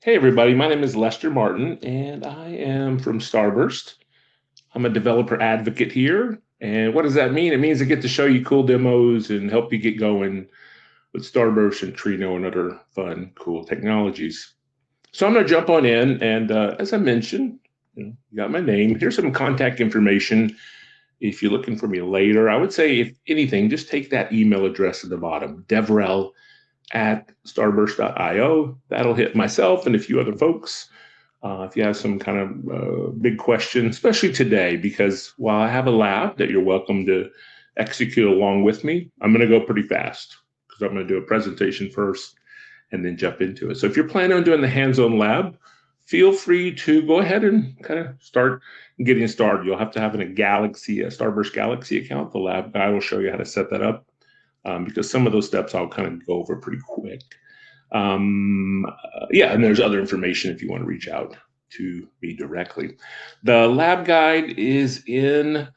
Hey everybody, my name is Lester Martin and I am from Starburst. I'm a developer advocate here. And what does that mean? It means I get to show you cool demos and help you get going with Starburst and Trino and other fun, cool technologies. So I'm going to jump on in and as I mentioned, you got my name. Here's some contact information. If you're looking for me later, I would say if anything, just take that email address at the bottom, devrel @starburst.io. That'll hit myself and a few other folks. If you have some kind of big question, especially today, because while I have a lab that you're welcome to execute along with me, I'm going to go pretty fast because I'm going to do a presentation first and then jump into it. So if you're planning on doing the hands-on lab, feel free to go ahead and kind of start getting started. You'll have to have a Starburst Galaxy account. The lab guy will show you how to set that up because some of those steps I'll kind of go over pretty quick. Yeah, and there's other information if you want to reach out to me directly. The lab guide is in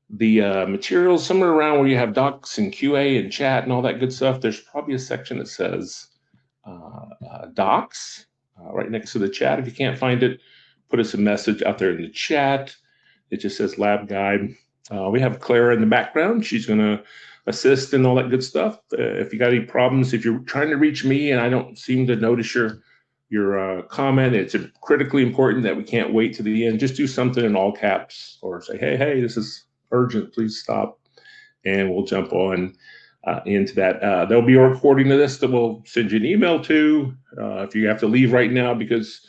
the materials somewhere around where you have docs and QA and chat and all that good stuff. There's probably a section that says docs right next to the chat. If you can't find it, put us a message out there in the chat. It just says lab guide. We have Clara in the background. She's going to assist and all that good stuff. If you got any problems, if you're trying to reach me and I don't seem to notice your comment, it's critically important that we can't wait to the end. Just do something in all caps or say, hey, this is urgent. Please stop. And we'll jump on into that. There'll be a recording of this that we'll send you an email to. If you have to leave right now because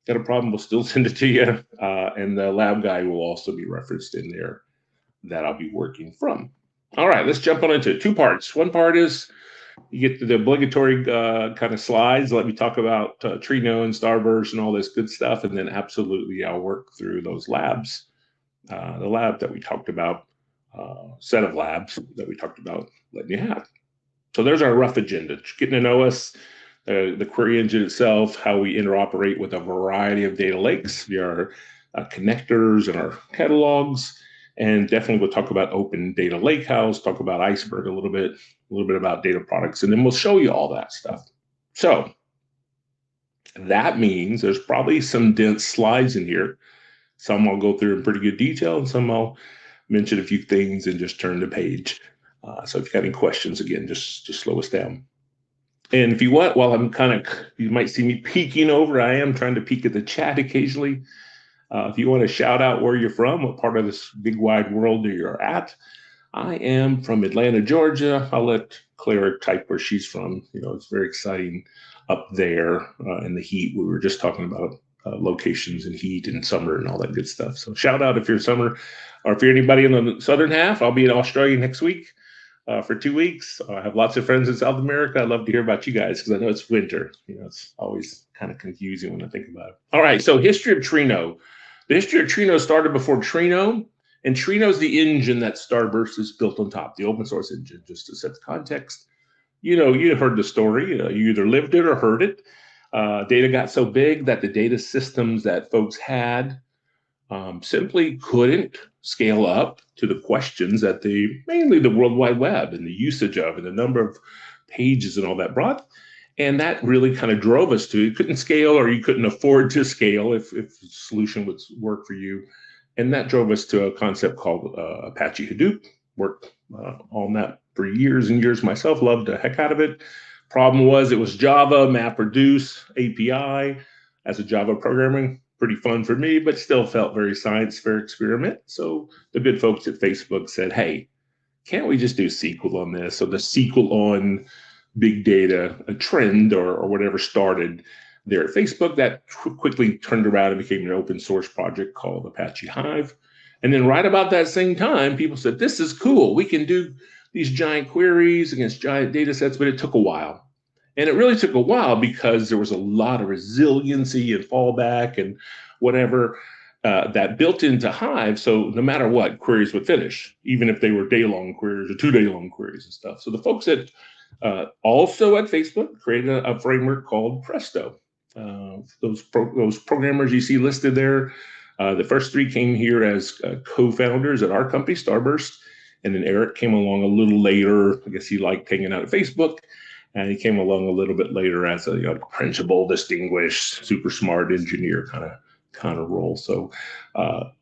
you got a problem, we'll still send it to you. And the lab guide will also be referenced in there that I'll be working from. All right, let's jump on into it. Two parts. One part is you get to the obligatory kind of slides. Let me talk about Trino and Starburst and all this good stuff. And then absolutely I'll work through those labs, the lab that we talked about, set of labs that we talked about letting you have. So there's our rough agenda. Getting to know us, the query engine itself, how we interoperate with a variety of data lakes via our connectors and our catalogs. And definitely we'll talk about open data Lakehouse, talk about Iceberg a little bit about data products, and then we'll show you all that stuff. So that means there's probably some dense slides in here. Some I'll go through in pretty good detail, and some I'll mention a few things and just turn the page. So if you have any questions, again, just slow us down. And if you want, while I'm you might see me peeking over, I am trying to peek at the chat occasionally. If you want to shout out where you're from, what part of this big wide world you're at, I am from Atlanta, Georgia. I'll let Clara type where she's from. It's very exciting up there in the heat. We were just talking about locations and heat and summer and all that good stuff. So shout out if you're summer, or if you're anybody in the southern half. I'll be in Australia next week for 2 weeks. I have lots of friends in South America. I'd love to hear about you guys because I know it's winter. It's always kind of confusing when I think about it. All right, so history of Trino. The history of Trino started before Trino, and Trino is the engine that Starburst is built on top, the open source engine, just to set the context. You heard the story. You either lived it or heard it. Data got so big that the data systems that folks had simply couldn't scale up to the questions that mainly the World Wide Web and the usage of and the number of pages and all that brought. And that really kind of drove us to, you couldn't scale or you couldn't afford to scale if the solution would work for you. And that drove us to a concept called Apache Hadoop. Worked on that for years and years myself, loved the heck out of it. Problem was it was Java, MapReduce, API as a Java programming. Pretty fun for me, but still felt very science fair experiment. So the good folks at Facebook said, hey, can't we just do SQL on this? So the SQL on big data, a trend or whatever started there at Facebook that quickly turned around and became an open source project called Apache Hive. And then right about that same time, people said, this is cool. We can do these giant queries against giant data sets, but it took a while. And it really took a while because there was a lot of resiliency and fallback and whatever that built into Hive. So no matter what, queries would finish, even if they were day-long queries or 2-day-long queries and stuff. So the folks at also at Facebook created a framework called Presto. Those programmers you see listed there, the first three came here as co-founders at our company, Starburst. And then Eric came along a little later. I guess he liked hanging out at Facebook And he came along a little bit later as a principal, distinguished, super smart engineer kind of role. So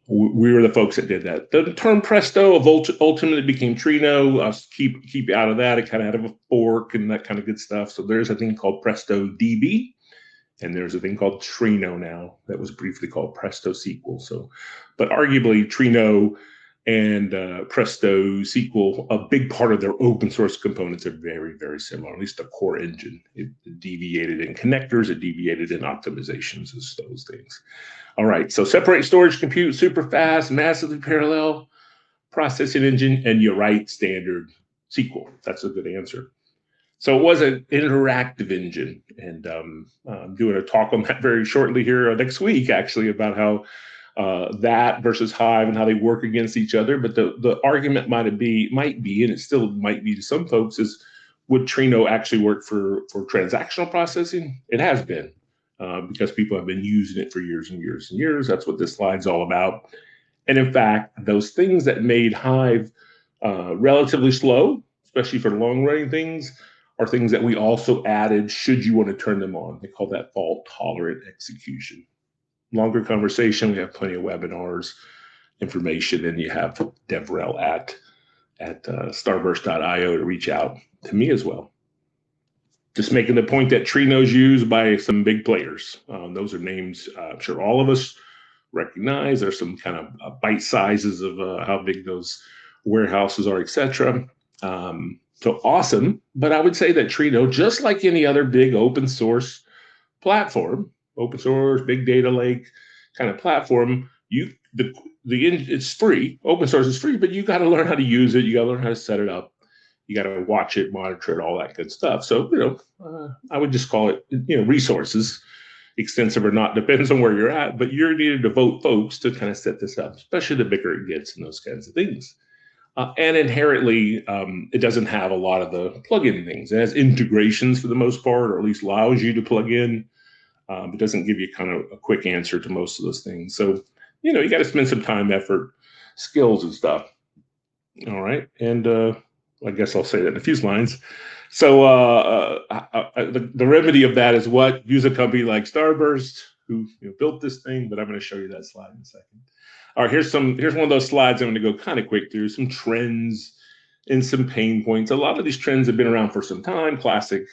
we were the folks that did that. The term Presto ultimately became Trino. Keep out of that. It kind of had a fork and that kind of good stuff. So there's a thing called Presto DB, and there's a thing called Trino now that was briefly called Presto SQL. So, but arguably Trino and Presto SQL, a big part of their open source components are very, very similar, at least the core engine. It deviated in connectors, it deviated in optimizations, those things. All right, so separate storage compute, super fast, massively parallel processing engine, and you write standard SQL. That's a good answer. So it was an interactive engine, and I'm doing a talk on that very shortly here next week, actually, about how that versus Hive and how they work against each other. But the argument might be, and it still might be to some folks, is would Trino actually work for transactional processing? It has been, because people have been using it for years and years and years. That's what this slide's all about. And in fact, those things that made Hive relatively slow, especially for long-running things, are things that we also added should you want to turn them on. They call that fault-tolerant execution. Longer conversation. We have plenty of webinars, information, and you have DevRel at starburst.io to reach out to me as well. Just making the point that Trino's used by some big players. Those are names I'm sure all of us recognize. There's some kind of bite sizes of how big those warehouses are, etc. So awesome. But I would say that Trino, just like any other big open source platform, open source, big data lake kind of platform, it's free. Open source is free, but you got to learn how to use it. You got to learn how to set it up. You got to watch it, monitor it, all that good stuff. So, I would just call it, resources, extensive or not, depends on where you're at, but you're needed to devote folks to kind of set this up, especially the bigger it gets and those kinds of things. And inherently, it doesn't have a lot of the plugin things. It has integrations for the most part, or at least allows you to plug in. It doesn't give you kind of a quick answer to most of those things. So, you got to spend some time, effort, skills, and stuff. All right. And I guess I'll say that in a few lines. So the remedy of that is what? Use a company like Starburst, who built this thing, but I'm going to show you that slide in a second. All right, here's one of those slides I'm going to go kind of quick through, some trends and some pain points. A lot of these trends have been around for some time. Classic,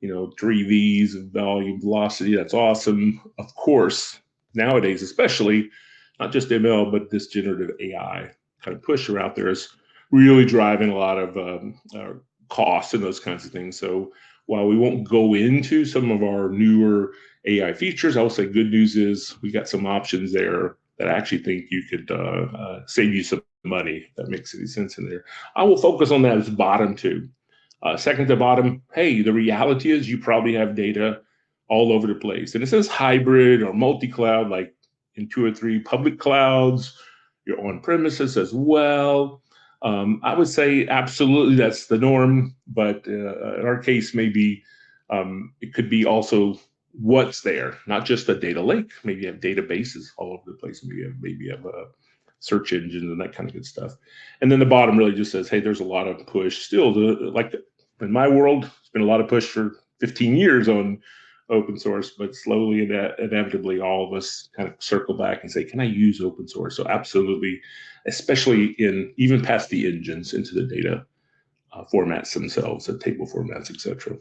3 V's, volume, velocity, that's awesome. Of course, nowadays, especially, not just ML, but this generative AI kind of push out there is really driving a lot of costs and those kinds of things. So while we won't go into some of our newer AI features, I will say good news is we got some options there that I actually think you could save you some money. If that makes any sense in there. I will focus on that as bottom two. Second to bottom, hey, the reality is you probably have data all over the place. And it says hybrid or multi-cloud, like in 2 or 3 public clouds, you're on premises as well. I would say absolutely that's the norm, but in our case, maybe it could be also what's there, not just a data lake. Maybe you have databases all over the place. Maybe you have search engines and that kind of good stuff. And then the bottom really just says, hey, there's a lot of push still. Like in my world, it's been a lot of push for 15 years on open source, but slowly and inevitably, all of us kind of circle back and say, can I use open source? So absolutely, especially even past the engines into the data formats themselves, the table formats, etc.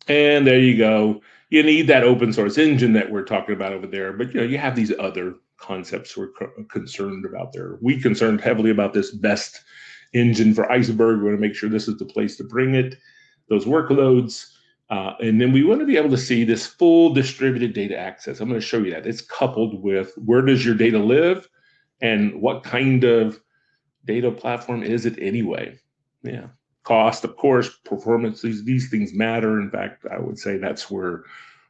And there you go. You need that open source engine that we're talking about over there, but you have these other concepts we're concerned about there. We concerned heavily about this best engine for Iceberg. We want to make sure this is the place to bring it, those workloads. And then we want to be able to see this full distributed data access. I'm going to show you that. It's coupled with where does your data live and what kind of data platform is it anyway? Yeah. Cost, of course, performance, these things matter. In fact, I would say that's where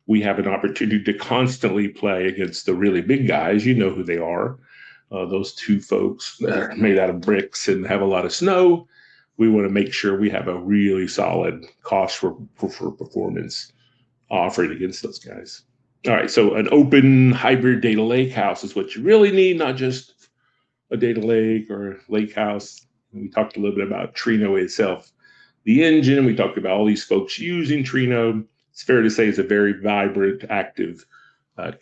we have an opportunity to constantly play against the really big guys. You know who they are. Those 2 folks that are made out of bricks and have a lot of snow. We want to make sure we have a really solid cost for performance offering against those guys. All right, so an open hybrid data lakehouse is what you really need, not just a data lake or Lakehouse. We talked a little bit about Trino itself The engine, we talked about all these folks using Trino. It's fair to say it's a very vibrant, active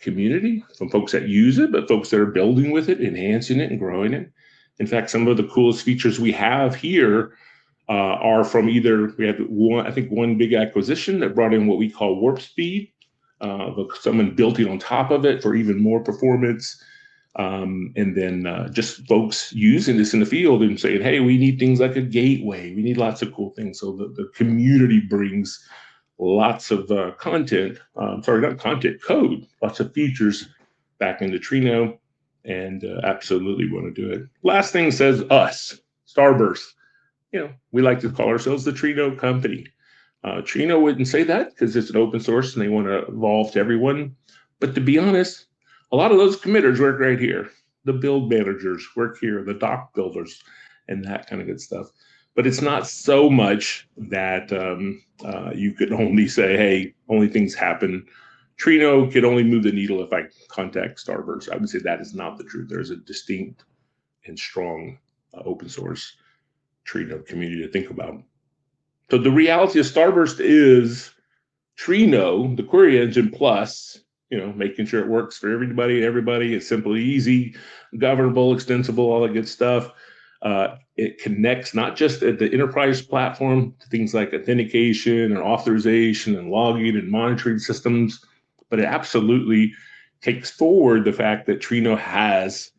community from folks that use it, but folks that are building with it, enhancing it, and growing it. In fact, some of the coolest features we have here are from either, we had one big acquisition that brought in what we call warp speed. Someone built it on top of it for even more performance. And then just folks using this in the field and saying, hey, we need things like a gateway. We need lots of cool things. So the community brings lots of code, lots of features back into Trino, and absolutely want to do it. Last thing says us, Starburst. We like to call ourselves the Trino company. Trino wouldn't say that because it's an open source and they want to evolve to everyone. But to be honest, a lot of those committers work right here. The build managers work here, the doc builders, and that kind of good stuff. But it's not so much that you could only say, hey, only things happen. Trino could only move the needle if I contact Starburst. I would say that is not the truth. There's a distinct and strong open source Trino community to think about. So the reality of Starburst is Trino, the query engine, plus making sure it works for everybody. It's simple, easy, governable, extensible, all that good stuff. It connects not just at the enterprise platform to things like authentication and authorization and logging and monitoring systems, but it absolutely takes forward the fact that Trino has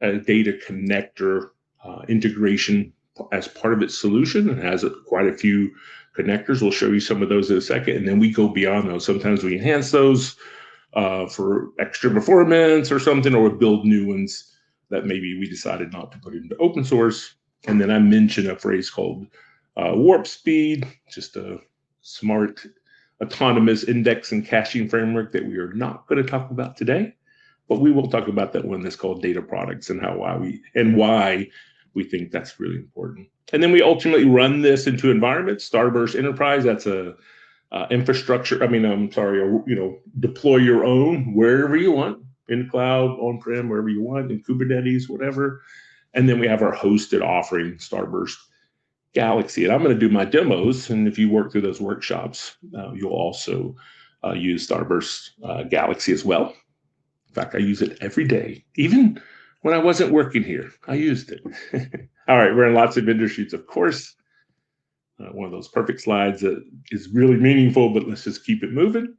a data connector integration as part of its solution and has quite a few connectors. We'll show you some of those in a second, and then we go beyond those. Sometimes we enhance those for extra performance or something, or we build new ones that maybe we decided not to put into open source. And then I mentioned a phrase called warp speed, just a smart autonomous index and caching framework that we are not going to talk about today, but we will talk about that one that's called data products and why we think that's really important. And then we ultimately run this into environments. Starburst Enterprise, that's a infrastructure. Deploy your own wherever you want, in cloud, on-prem, wherever you want, in Kubernetes, whatever. And then we have our hosted offering, Starburst Galaxy. And I'm going to do my demos. And if you work through those workshops, you'll also use Starburst Galaxy as well. In fact, I use it every day, even when I wasn't working here. I used it. All right, we're in lots of vendor sheets, of course. One of those perfect slides that is really meaningful, but let's just keep it moving.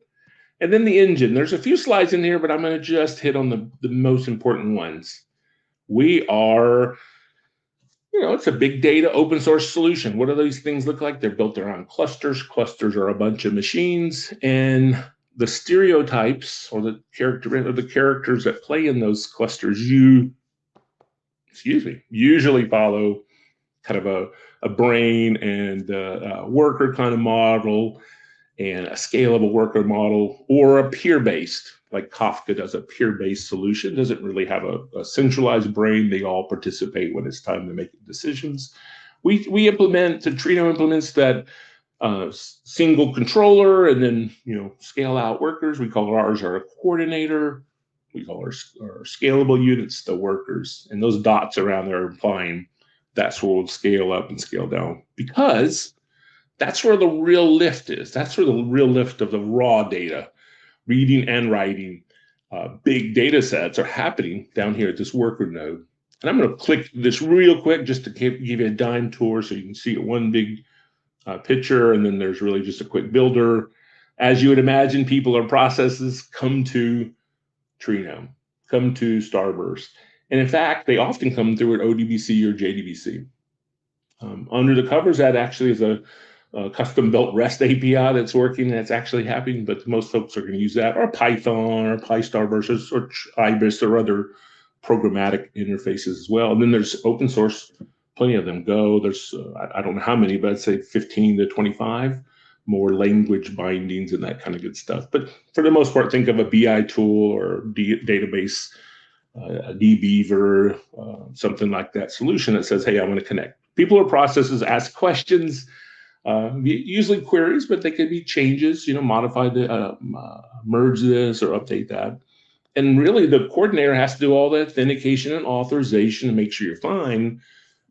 And then the engine. There's a few slides in here, but I'm going to just hit on the most important ones. We are, it's a big data open source solution. What do these things look like? They're built around clusters. Clusters are a bunch of machines, and the stereotypes or the characters that play in those clusters, usually follow kind of a brain and a worker kind of model and a scalable worker model, or a peer-based, like Kafka does a peer-based solution. Doesn't really have a centralized brain. They all participate when it's time to make decisions. Trino implements that single controller, and then scale out workers. We call ours our coordinator. We call our scalable units the workers, and those dots around there are implying that's where we'll scale up and scale down, because that's where the real lift is. That's where the real lift of the raw data, reading and writing, big data sets are happening down here at this worker node. And I'm going to click this real quick just to give you a dime tour so you can see it one big picture, and then there's really just a quick builder. As you would imagine, people or processes come to Trino, come to Starburst. And in fact, they often come through at ODBC or JDBC. Under the covers, that actually is a custom-built REST API that's working, that's actually happening, but most folks are going to use that, or Python, or PyStarburst, or Ibis, or other programmatic interfaces as well. And then there's open source, plenty of them. Go, there's, I don't know how many, but I'd say 15 to 25 more language bindings and that kind of good stuff. But for the most part, think of a BI tool or database, a dbeaver, something like that solution that says, hey, I want to connect. People or processes ask questions, usually queries, but they could be changes, modify merge this or update that. And really the coordinator has to do all the authentication and authorization to make sure you're fine.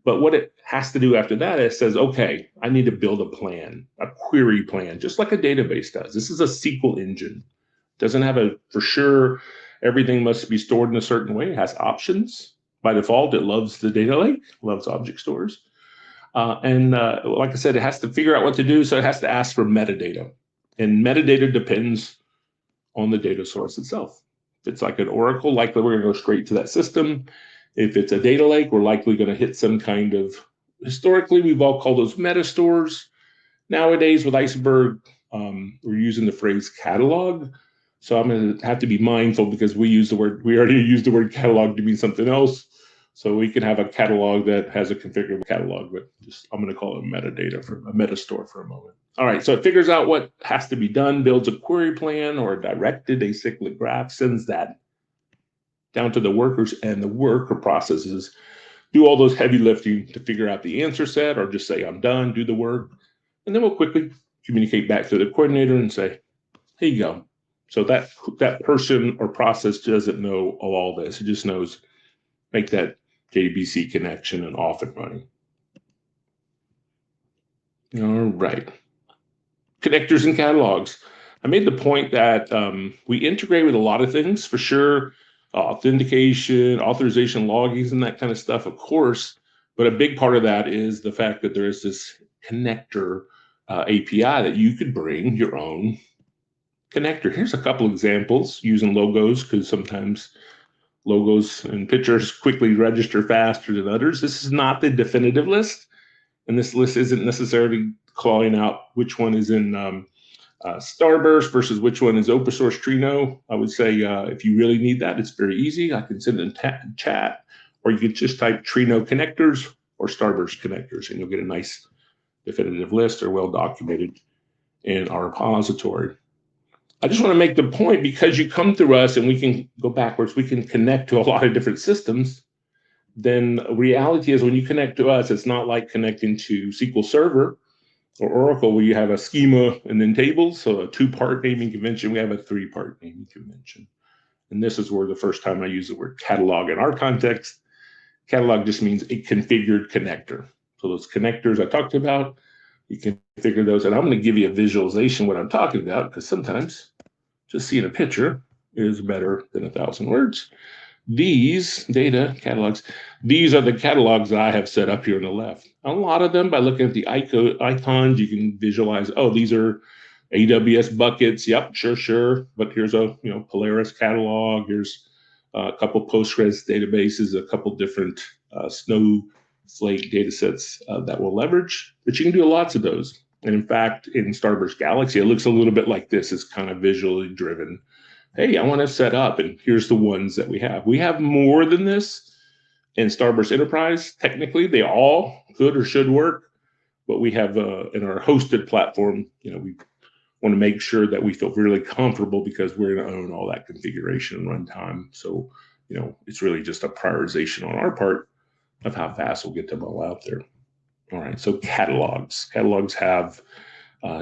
But what it has to do after that, it says, okay, I need to build a plan, a query plan, just like a database does. This is a SQL engine. Doesn't have a, for sure, everything must be stored in a certain way. It has options. By default, it loves the data lake, loves object stores. Like I said, it has to figure out what to do, so it has to ask for metadata. And metadata depends on the data source itself. If it's like an Oracle, likely we're going to go straight to that system. If it's a data lake, we're likely going to hit some kind of, historically, we've all called those meta stores. Nowadays, with Iceberg, we're using the phrase catalog. So I'm going to have to be mindful because we already used the word catalog to mean something else. So we can have a catalog that has a configurable catalog, but I'm going to call it metadata for a meta store for a moment. All right, so it figures out what has to be done, builds a query plan or a directed acyclic graph, sends that down to the workers, and the worker processes do all those heavy lifting to figure out the answer set or just say, I'm done, do the work. And then we'll quickly communicate back to the coordinator and say, here you go. So that person or process doesn't know all this. It just knows make that JDBC connection and off and running. All right. Connectors and catalogs. I made the point that we integrate with a lot of things, for sure. Authentication, authorization, logins, and that kind of stuff, of course. But a big part of that is the fact that there is this connector API that you could bring your own connector. Here's a couple examples using logos, because sometimes logos and pictures quickly register faster than others. This is not the definitive list, and this list isn't necessarily calling out which one is in Starburst versus which one is open source Trino. I would say if you really need that, it's very easy. I can send it in chat, or you can just type Trino connectors or Starburst connectors, and you'll get a nice definitive list or well documented in our repository. I just want to make the point, because you come through us and we can go backwards, we can connect to a lot of different systems. Then reality is when you connect to us, it's not like connecting to SQL Server or Oracle, where you have a schema and then tables. So a 2-part naming convention, we have a 3-part naming convention. And this is where the first time I use the word catalog in our context. Catalog just means a configured connector. So those connectors I talked about, you can configure those. And I'm going to give you a visualization what I'm talking about, because sometimes just seeing a picture is better than 1,000 words. These data catalogs, these are the catalogs that I have set up here on the left. A lot of them, by looking at the icons, you can visualize, oh, these are AWS buckets. Yep, sure. But here's a Polaris catalog. Here's a couple Postgres databases, a couple different Snowflake data sets that we'll leverage. But you can do lots of those. And in fact, in Starburst Galaxy, it looks a little bit like this. It's kind of visually driven. Hey, I want to set up, and here's the ones that we have. We have more than this in Starburst Enterprise. Technically, they all could or should work, but we have in our hosted platform, we want to make sure that we feel really comfortable, because we're going to own all that configuration and runtime. So, it's really just a prioritization on our part of how fast we'll get them all out there. All right, so catalogs. Catalogs have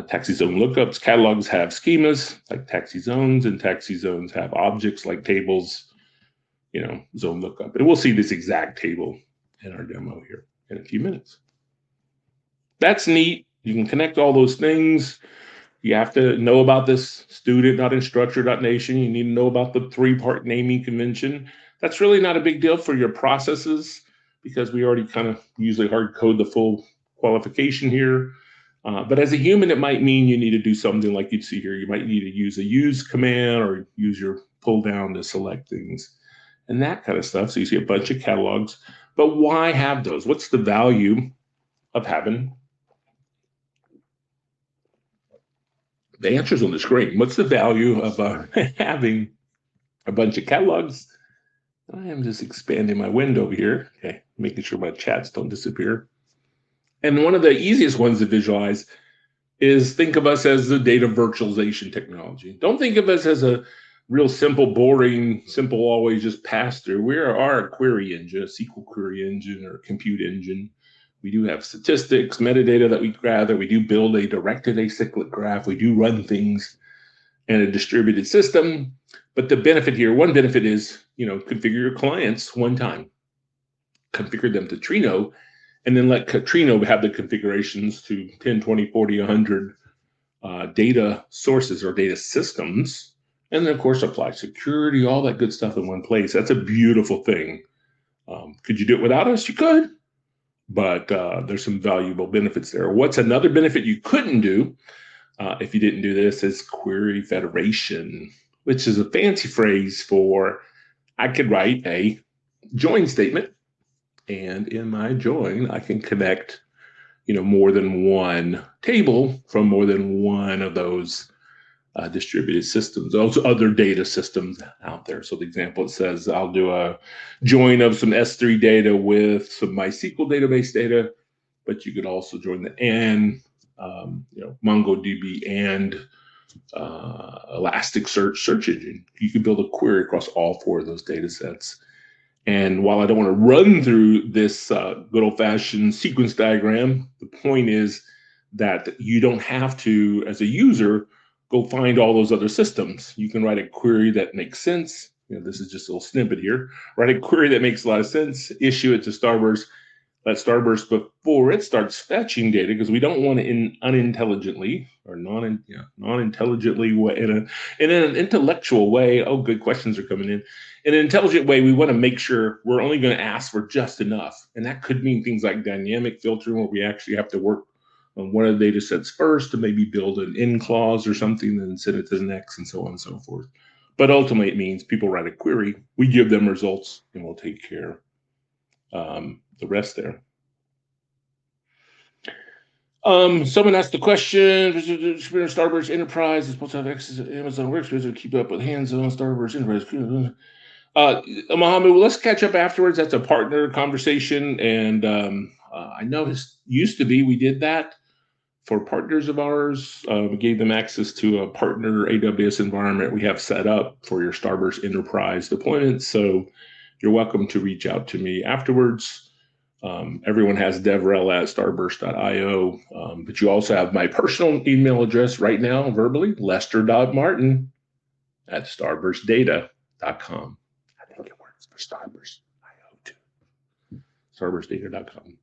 taxi zone lookups. Catalogs have schemas like taxi zones, and taxi zones have objects like tables, zone lookup. And we'll see this exact table in our demo here in a few minutes. That's neat. You can connect all those things. You have to know about this student.instructor.nation. You need to know about the 3-part naming convention. That's really not a big deal for your processes, because we already kind of usually hard code the full qualification here. But as a human, it might mean you need to do something like you'd see here. You might need to use a use command or use your pull down to select things and that kind of stuff. So you see a bunch of catalogs. But why have those? What's the value of having? The answer's on the screen. What's the value of having a bunch of catalogs? I am just expanding my window here. Okay, making sure my chats don't disappear. And one of the easiest ones to visualize is think of us as the data virtualization technology. Don't think of us as a real simple, boring, simple, always just pass through. We are a query engine, a SQL query engine or a compute engine. We do have statistics, metadata that we gather. We do build a directed acyclic graph. We do run things in a distributed system. But the benefit here, one benefit is, configure your clients one time, configure them to Trino, and then let Trino have the configurations to 10, 20, 40, 100 data sources or data systems. And then, of course, apply security, all that good stuff in one place. That's a beautiful thing. Could you do it without us? You could, but there's some valuable benefits there. What's another benefit you couldn't do if you didn't do this is query federation, which is a fancy phrase for I could write a join statement, and in my join, I can connect, more than one table from more than one of those distributed systems, those other data systems out there. So the example, it says I'll do a join of some S3 data with some MySQL database data, but you could also join the MongoDB and Elasticsearch search engine. You could build a query across all four of those data sets. And while I don't want to run through this good old-fashioned sequence diagram, the point is that you don't have to, as a user, go find all those other systems. You can write a query that makes sense. This is just a little snippet here. Write a query that makes a lot of sense, issue it to Starburst. Let Starburst, before it starts fetching data, because we don't want to unintelligently or non-intelligently in an intellectual way. Oh, good questions are coming in. In an intelligent way, we want to make sure we're only going to ask for just enough, and that could mean things like dynamic filtering, where we actually have to work on one of the data sets first to maybe build an in clause or something, then send it to the next, and so on and so forth. But ultimately, it means people write a query, we give them results, and we'll take care the rest there. Someone asked the question, Starburst Enterprise is supposed to have access to Amazon Workspace to keep up with hands-on Starburst Enterprise. Mohammed, well, let's catch up afterwards. That's a partner conversation. And I know it used to be we did that for partners of ours. We gave them access to a partner AWS environment we have set up for your Starburst Enterprise deployments. So you're welcome to reach out to me afterwards. Everyone has devrel@starburst.io, but you also have my personal email address right now, verbally, lester.martin@starburstdata.com. I think it works for Starburst.io too. Starburstdata.com.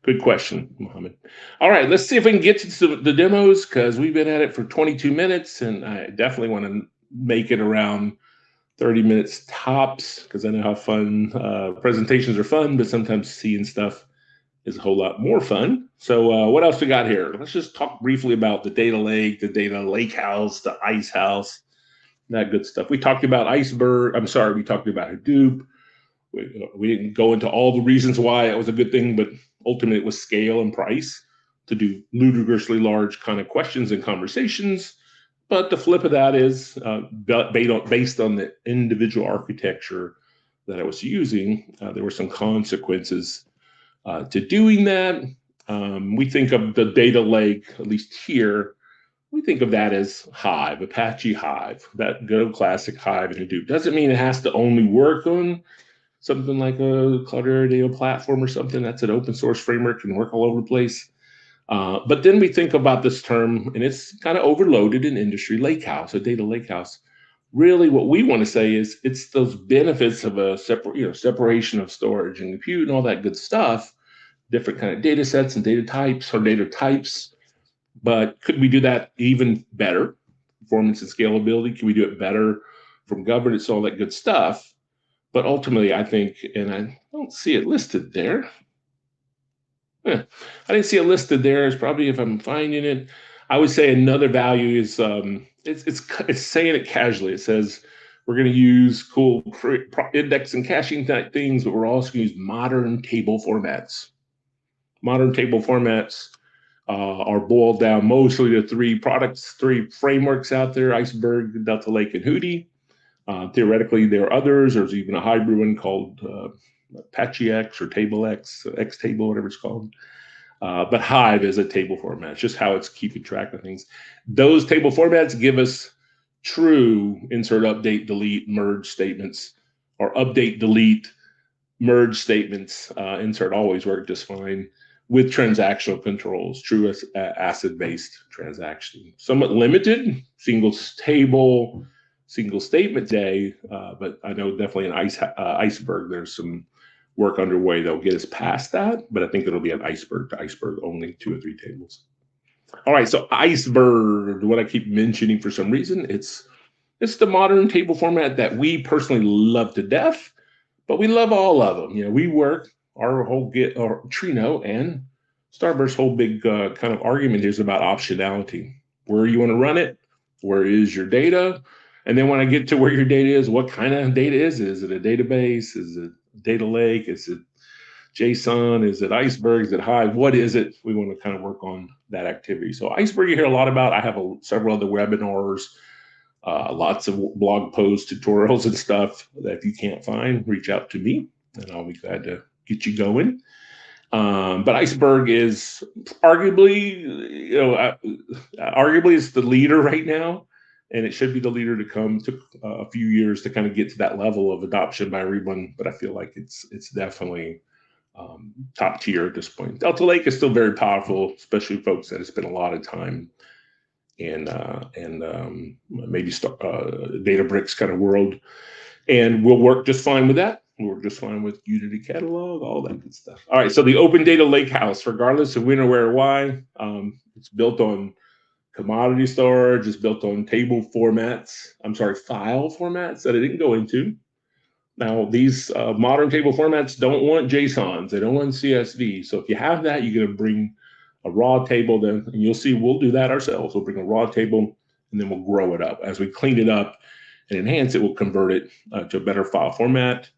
Good question, Mohammed. All right, let's see if we can get to the demos, because we've been at it for 22 minutes, and I definitely want to make it around 30 minutes tops, because I know how fun presentations are fun, but sometimes seeing stuff is a whole lot more fun. So what else we got here? Let's just talk briefly about the data lake, the data lakehouse, the Icehouse, that good stuff. We talked about Iceberg. I'm sorry, we talked about Hadoop. We didn't go into all the reasons why it was a good thing, but ultimately it was scale and price to do ludicrously large kind of questions and conversations. But the flip of that is based on the individual architecture that I was using, there were some consequences to doing that. We think of the data lake, at least here, we think of that as Hive, Apache Hive, that good old classic Hive and Hadoop. Doesn't mean it has to only work on something like a Cloudera data platform or something. That's an open source framework, can work all over the place. But then we think about this term, and it's kind of overloaded in industry, lakehouse, a data lakehouse. Really, what we want to say is it's those benefits of a separation of storage and compute and all that good stuff, different kind of data sets and data types or data types. But could we do that even better? Performance and scalability, can we do it better from governance, all that good stuff? But ultimately, I think, and I don't see it listed there. I didn't see it listed there. It's probably, if I'm finding it, I would say another value is it's saying it casually. It says we're going to use cool index and caching type things, but we're also going to use modern table formats. Modern table formats are boiled down mostly to three frameworks out there: Iceberg, Delta Lake, and Hootie. Theoretically, there are others. There's even a hybrid one called Apache X or Table X, X Table, whatever it's called. But Hive is a table format. It's just how it's keeping track of things. Those table formats give us true insert, update, delete, merge statements, or update, delete, merge statements. Insert always work just fine with transactional controls, true ACID-based transaction. Somewhat limited, single table, single statement day, but I know definitely in Iceberg there's some work underway that'll get us past that, but I think it'll be an iceberg to iceberg only, 2 or 3 tables. All right, so Iceberg, what I keep mentioning for some reason, it's the modern table format that we personally love to death, but we love all of them. We work our whole Trino and Starburst whole big kind of argument is about optionality. Where you want to run it, where is your data, and then when I get to where your data is, what kind of data is it? Is it a database? Is it a data lake? Is it JSON? Is it Iceberg? Is it Hive? What is it? We want to kind of work on that activity. So Iceberg you hear a lot about. I have several other webinars, lots of blog posts, tutorials and stuff that if you can't find, reach out to me and I'll be glad to get you going. But Iceberg is arguably, arguably it's the leader right now, and it should be the leader to come. It took a few years to kind of get to that level of adoption by everyone, but I feel like it's definitely top tier at this point. Delta Lake is still very powerful, especially folks that have spent a lot of time in maybe Databricks kind of world, and we'll work just fine with that. We'll work just fine with Unity Catalog, all that good stuff. All right, so the Open Data Lakehouse, regardless of when or where or why, it's built on commodity storage. It's built on file formats that I didn't go into. Now, these modern table formats don't want JSONs. They don't want CSV. So if you have that, you're going to bring a raw table then, and you'll see we'll do that ourselves. We'll bring a raw table, and then we'll grow it up. As we clean it up and enhance it, we'll convert it to a better file format,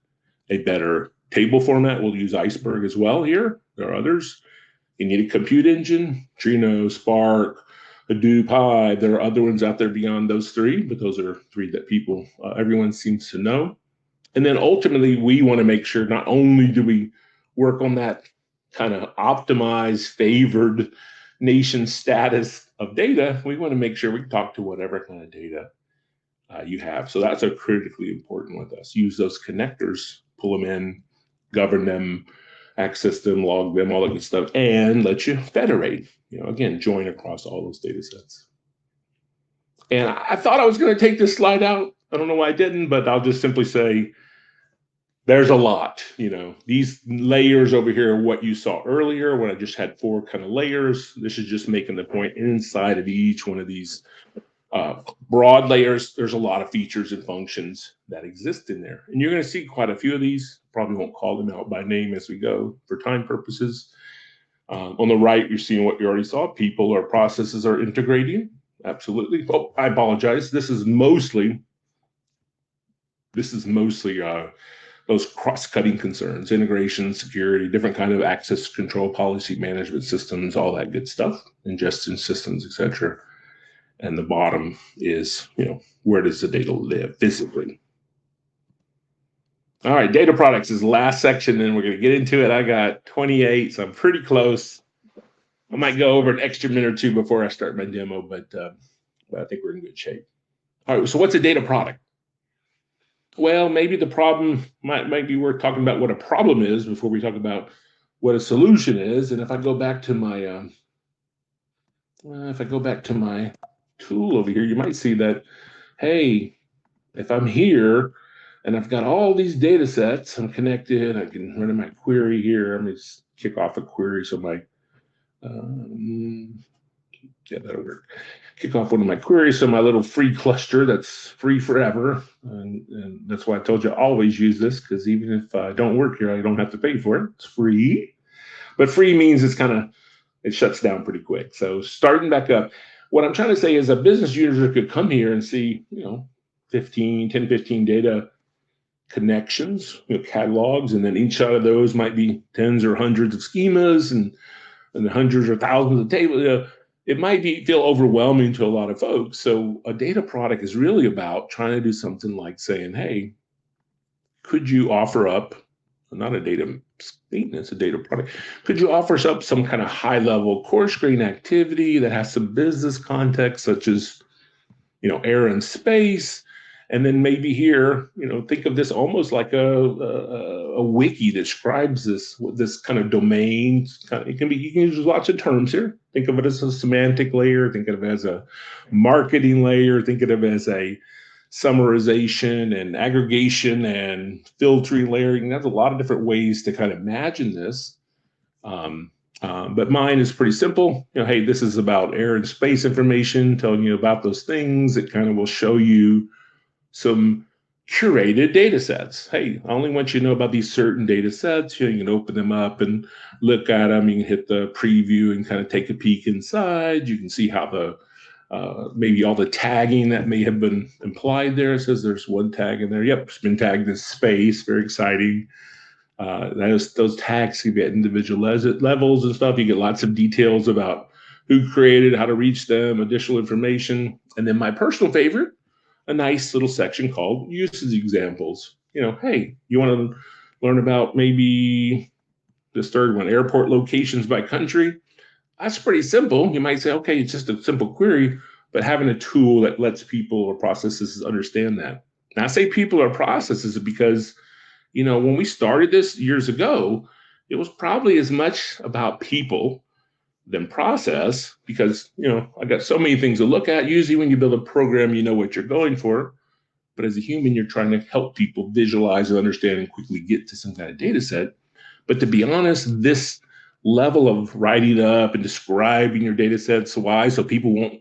a better table format. We'll use Iceberg as well here. There are others. You need a compute engine, Trino, Spark, Hadoop, Hive. There are other ones out there beyond those 3, but those are 3 that everyone seems to know. And then ultimately, we want to make sure not only do we work on that kind of optimized, favored nation status of data, we want to make sure we can talk to whatever kind of data you have. So that's a critically important with us. Use those connectors, pull them in, govern them, access them, log them, all that good stuff, and let you federate. Again, join across all those data sets. And I thought I was going to take this slide out. I don't know why I didn't, but I'll just simply say there's a lot. These layers over here are what you saw earlier when I just had 4 kind of layers. This is just making the point inside of each one of these broad layers. There's a lot of features and functions that exist in there. And you're going to see quite a few of these. Probably won't call them out by name as we go for time purposes. On the right, you're seeing what you already saw. People or processes are integrating. Absolutely. Oh, I apologize. This is mostly those cross-cutting concerns, integration, security, different kind of access control, policy management systems, all that good stuff, ingestion systems, etc. And the bottom is, where does the data live physically? All right, data products is the last section, and we're going to get into it. I got 28, so I'm pretty close. I might go over an extra minute or 2 before I start my demo, but I think we're in good shape. All right, so what's a data product? Well, maybe the problem might be worth talking about what a problem is before we talk about what a solution is. And if I go back to my tool over here, you might see that, hey, if I'm here and I've got all these data sets, I'm connected, I can run my query here. Let me just kick off a query so my that'll work. Kick off one of my queries. So my little free cluster that's free forever. And that's why I told you I always use this, because even if I don't work here, I don't have to pay for it. It's free. But free means it shuts down pretty quick. So starting back up, what I'm trying to say is a business user could come here and see, 10, 15 data connections, catalogs, and then each out of those might be tens or hundreds of schemas and hundreds or thousands of tables. It might feel overwhelming to a lot of folks. So a data product is really about trying to do something like saying, hey, could you offer up, not a data maintenance, a data product, could you offer up some kind of high level core screen activity that has some business context, such as, air and space, and then maybe here, think of this almost like a wiki that describes this kind of domain. You can use lots of terms here. Think of it as a semantic layer. Think of it as a marketing layer. Think of it as a summarization and aggregation and filtering, layering. There's a lot of different ways to kind of imagine this. But mine is pretty simple. Hey, this is about air and space information, telling you about those things. It kind of will show you some curated data sets. Hey, I only want you to know about these certain data sets. You can open them up and look at them. You can hit the preview and kind of take a peek inside. You can see how the maybe all the tagging that may have been implied there. It says there's one tag in there. Yep, it's been tagged as space. Very exciting. Those tags can be at individual levels and stuff. You get lots of details about who created, how to reach them, additional information. And then my personal favorite, a nice little section called usage examples. Hey, you want to learn about maybe this third one, airport locations by country? That's pretty simple. You might say, okay, it's just a simple query, but having a tool that lets people or processes understand that. Now, I say people or processes because, when we started this years ago, it was probably as much about people than process because, I got so many things to look at. Usually when you build a program, you know what you're going for. But as a human, you're trying to help people visualize and understand and quickly get to some kind of data set. But to be honest, this level of writing up and describing your data sets, why? So people won't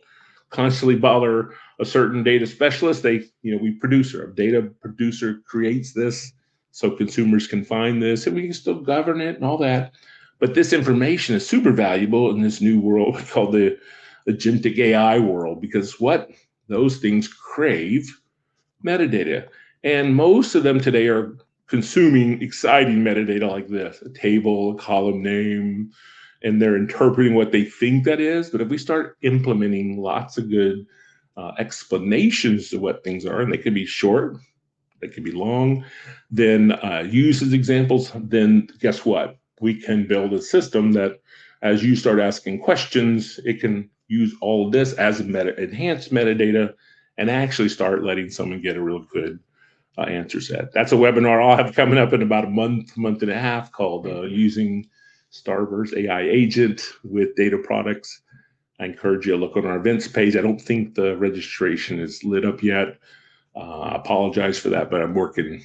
constantly bother a certain data specialist. A data producer creates this so consumers can find this and we can still govern it and all that. But this information is super valuable in this new world called the agentic AI world, because what those things crave metadata. And most of them today are consuming exciting metadata like this, a table, a column name, and they're interpreting what they think that is. But if we start implementing lots of good explanations of what things are, and they can be short, they can be long, then use as examples, then guess what? We can build a system that as you start asking questions, it can use all of this as enhanced metadata and actually start letting someone get a real good answer set. That's a webinar I'll have coming up in about a month and a half called Using Starburst AI Agent with Data Products. I encourage you to look on our events page. I don't think the registration is lit up yet. I apologize for that, but I'm working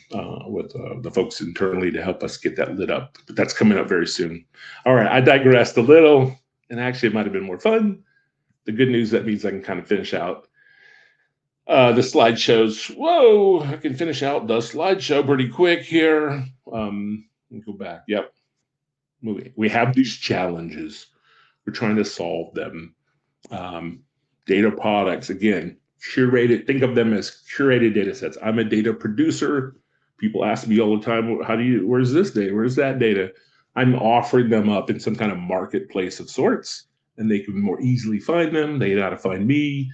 with the folks internally to help us get that lit up. But that's coming up very soon. All right, I digressed a little, and actually it might have been more fun. The good news, that means I can kind of finish out the slideshows. Whoa, I can finish out the slideshow pretty quick here. Let me go back. Yep. We have these challenges. We're trying to solve them. Data products, again, curated. Think of them as curated data sets. I'm a data producer. People ask me all the time, where's this data? Where's that data? I'm offering them up in some kind of marketplace of sorts, and they can more easily find them. They know how to find me.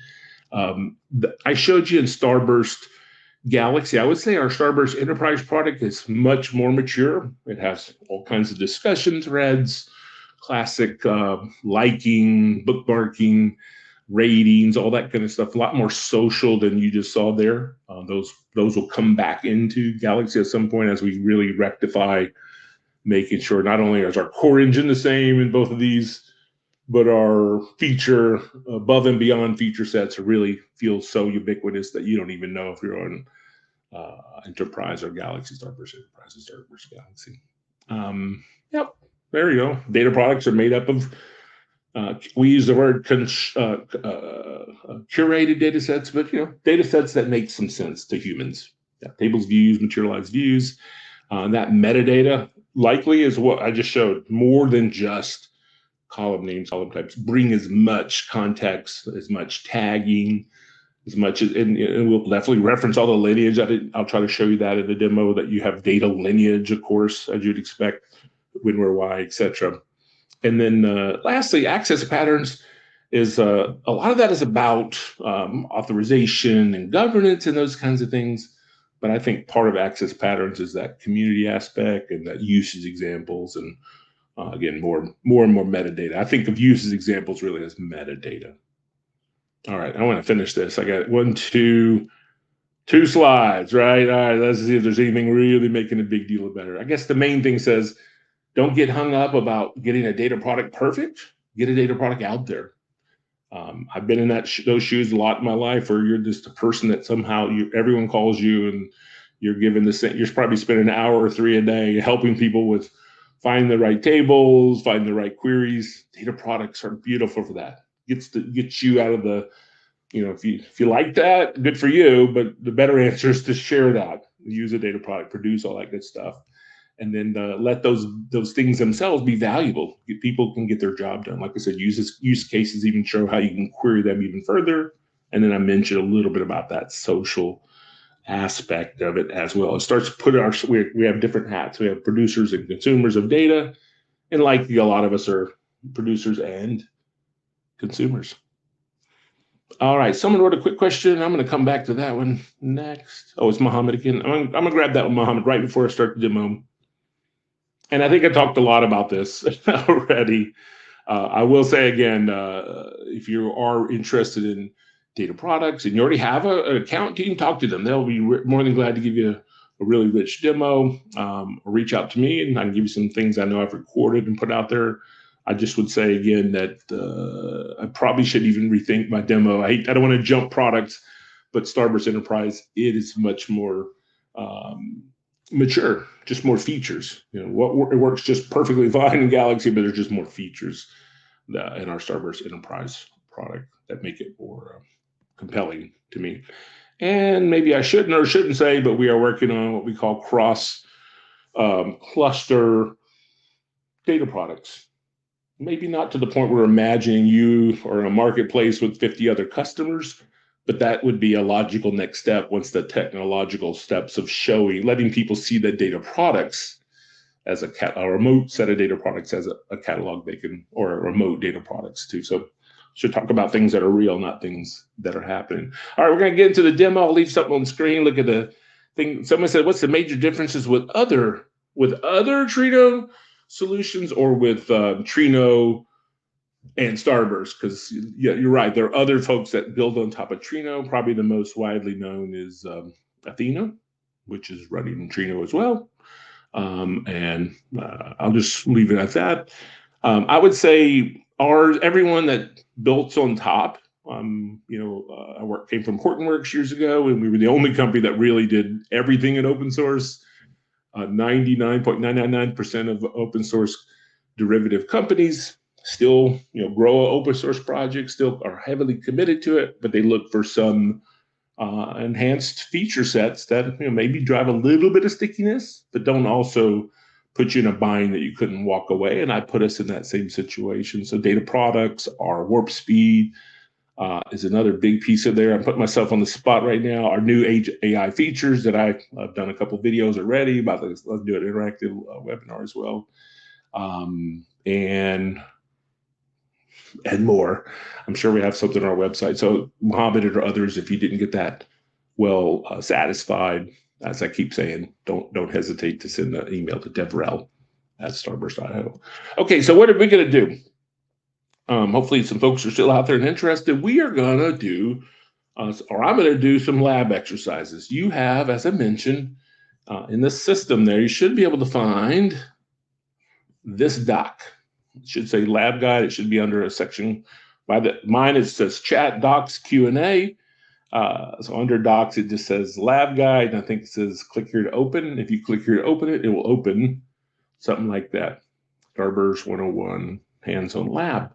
I showed you in Starburst Galaxy. I would say our Starburst Enterprise product is much more mature. It has all kinds of discussion threads, classic liking, bookmarking, ratings, all that kind of stuff. A lot more social than you just saw there. Those will come back into Galaxy at some point as we really rectify, making sure not only is our core engine the same in both of these, but our feature above and beyond feature sets really feel so ubiquitous that you don't even know if you're on Enterprise or Galaxy, Starburst Enterprise and Starburst Galaxy. Yep, there you go. Data products are made up of, we use the word curated data sets, but data sets that make some sense to humans. Yeah, tables, views, materialized views. That metadata likely is what I just showed, more than just column names, column types. Bring as much context, as much tagging, as much as, and we'll definitely reference all the lineage. I'll try to show you that in the demo, that you have data lineage, of course, as you'd expect, when, where, why, etc. And then lastly, access patterns is a lot of that is about authorization and governance and those kinds of things. But I think part of access patterns is that community aspect and that usage examples, and again, more and more metadata. I think of usage examples really as metadata. All right, I want to finish this. I got two slides, right? All right, let's see if there's anything really making a big deal about it. I guess the main thing says, don't get hung up about getting a data product perfect. Get a data product out there. I've been in those shoes a lot in my life, where you're just a person that somehow everyone calls you, and you're given the same. You're probably spending an hour or three a day helping people with find the right tables, find the right queries. Data products are beautiful for that. Gets you out of the, if you like that, good for you. But the better answer is to share that, use a data product, produce all that good stuff, and then let those things themselves be valuable. People can get their job done. Like I said, use cases even show how you can query them even further. And then I mentioned a little bit about that social aspect of it as well. It starts to put we have different hats. We have producers and consumers of data, and likely a lot of us are producers and consumers. All right, someone wrote a quick question. I'm going to come back to that one next. Oh, it's Mohammed again. I'm going to grab that one, Mohammed, right before I start the demo. And I think I talked a lot about this already. I will say again, if you are interested in data products and you already have an account team, talk to them. They'll be more than glad to give you a really rich demo, or reach out to me and I can give you some things I know I've recorded and put out there. I just would say again that I probably should even rethink my demo. I don't want to jump products, but Starburst Enterprise, it is much more mature, just more features. It works just perfectly fine in Galaxy, but there's just more features in our Starburst Enterprise product that make it more compelling to me. And maybe I shouldn't or shouldn't say, but we are working on what we call cross cluster data products. Maybe not to the point where imagining you are in a marketplace with 50 other customers, but that would be a logical next step once the technological steps of letting people see the data products as a remote set of data products as a catalog or a remote data products too. So should talk about things that are real, not things that are happening. All right, we're going to get into the demo. I'll leave something on the screen. Look at the thing. Someone said, what's the major differences with other Trino solutions or with Trino and Starburst? Because yeah, you're right. There are other folks that build on top of Trino. Probably the most widely known is Athena, which is running in Trino as well. And I'll just leave it at that. I would say everyone that built on top, I came from Hortonworks years ago, and we were the only company that really did everything in open source. 99.999% of open source derivative companies still, grow an open source project, still are heavily committed to it, but they look for some enhanced feature sets that maybe drive a little bit of stickiness, but don't also put you in a bind that you couldn't walk away. And I put us in that same situation. So data products, our warp speed is another big piece of there. I'm putting myself on the spot right now. Our new AI features that I've done a couple videos already about this. Let's do an interactive webinar as well. And more. I'm sure we have something on our website. So Mohammed or others, if you didn't get that satisfied, as I keep saying, don't hesitate to send an email to devrel@starburst.io. Okay, so what are we going to do? Hopefully some folks are still out there and interested. We are going to do, I'm going to do some lab exercises. You have, as I mentioned, in the system there, you should be able to find this doc. It should say lab guide. It should be under a section. Mine, it says chat, docs, Q&A. So under docs, it just says lab guide. And I think it says click here to open. If you click here to open it, it will open something like that. Starburst 101 hands-on lab.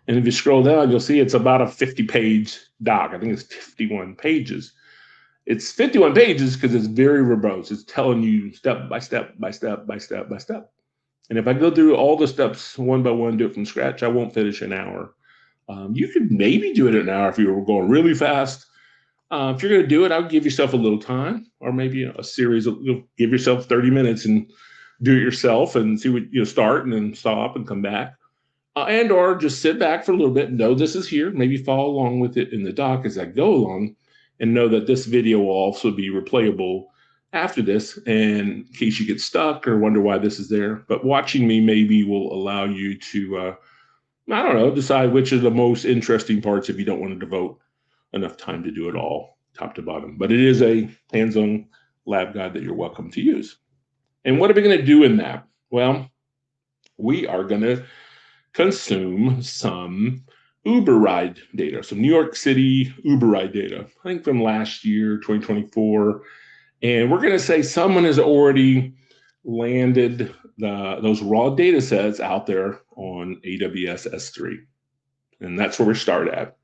And if you scroll down, you'll see it's about a 50-page doc. I think it's 51 pages. It's 51 pages because it's very verbose. It's telling you step by step by step by step by step. And if I go through all the steps one by one, do it from scratch, I won't finish an hour. You could maybe do it in an hour if you were going really fast. If you're going to do it, I'll give yourself a little time, or maybe a series of, give yourself 30 minutes and do it yourself and see what start and then stop and come back. And or just sit back for a little bit and know this is here. Maybe follow along with it in the doc as I go along, and know that this video will also be replayable after this, and in case you get stuck or wonder why this is there. But watching me maybe will allow you to, decide which are the most interesting parts if you don't want to devote enough time to do it all top to bottom. But it is a hands-on lab guide that you're welcome to use. And what are we going to do in that? Well, we are going to consume some Uber ride data. So New York City Uber ride data, I think from last year, 2024. And we're going to say someone has already landed those raw data sets out there on AWS S3. And that's where we start at.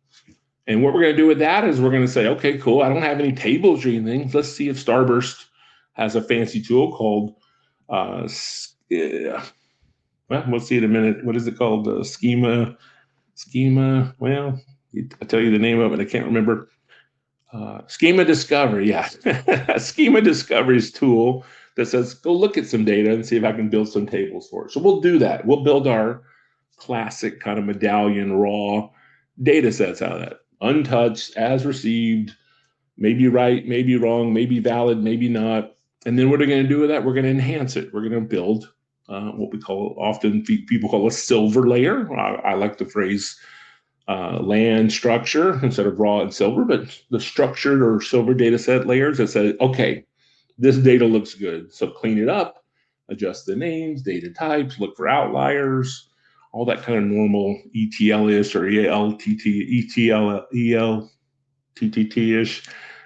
And what we're going to do with that is we're going to say, okay, cool. I don't have any tables or anything. Let's see if Starburst has a fancy tool called, well, we'll see in a minute. What is it called? Schema. Well, I'll tell you the name of it. I can't remember. Schema Discovery. Yeah. Schema Discovery's tool that says, go look at some data and see if I can build some tables for it. So we'll do that. We'll build our classic kind of medallion raw data sets out of that. Untouched, as received, maybe right, maybe wrong, maybe valid, maybe not. And then what are we going to do with that? We're going to enhance it. We're going to build what we call, often people call a silver layer. I like the phrase land structure instead of raw and silver, but the structured or silver data set layers that say, okay, this data looks good. So clean it up, adjust the names, data types, look for outliers, all that kind of normal ETL-ish or ELTTT-ish.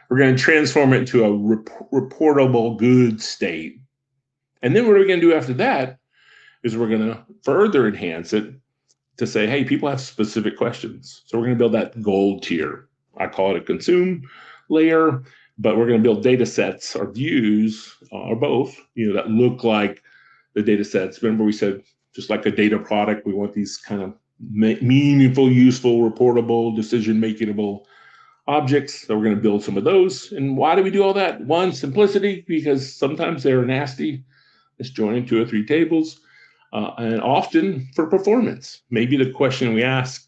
We're going to transform it into a reportable good state. And then what are we going to do after that is we're going to further enhance it to say, hey, people have specific questions. So we're going to build that gold tier. I call it a consume layer, but we're going to build data sets or views or both, that look like the data sets. Remember we said, just like a data product, we want these kind of meaningful, useful, reportable, decision-makingable objects. So we're going to build some of those. And why do we do all that? One, simplicity, because sometimes they're nasty. It's joining 2 or 3 tables. And often for performance. Maybe the question we ask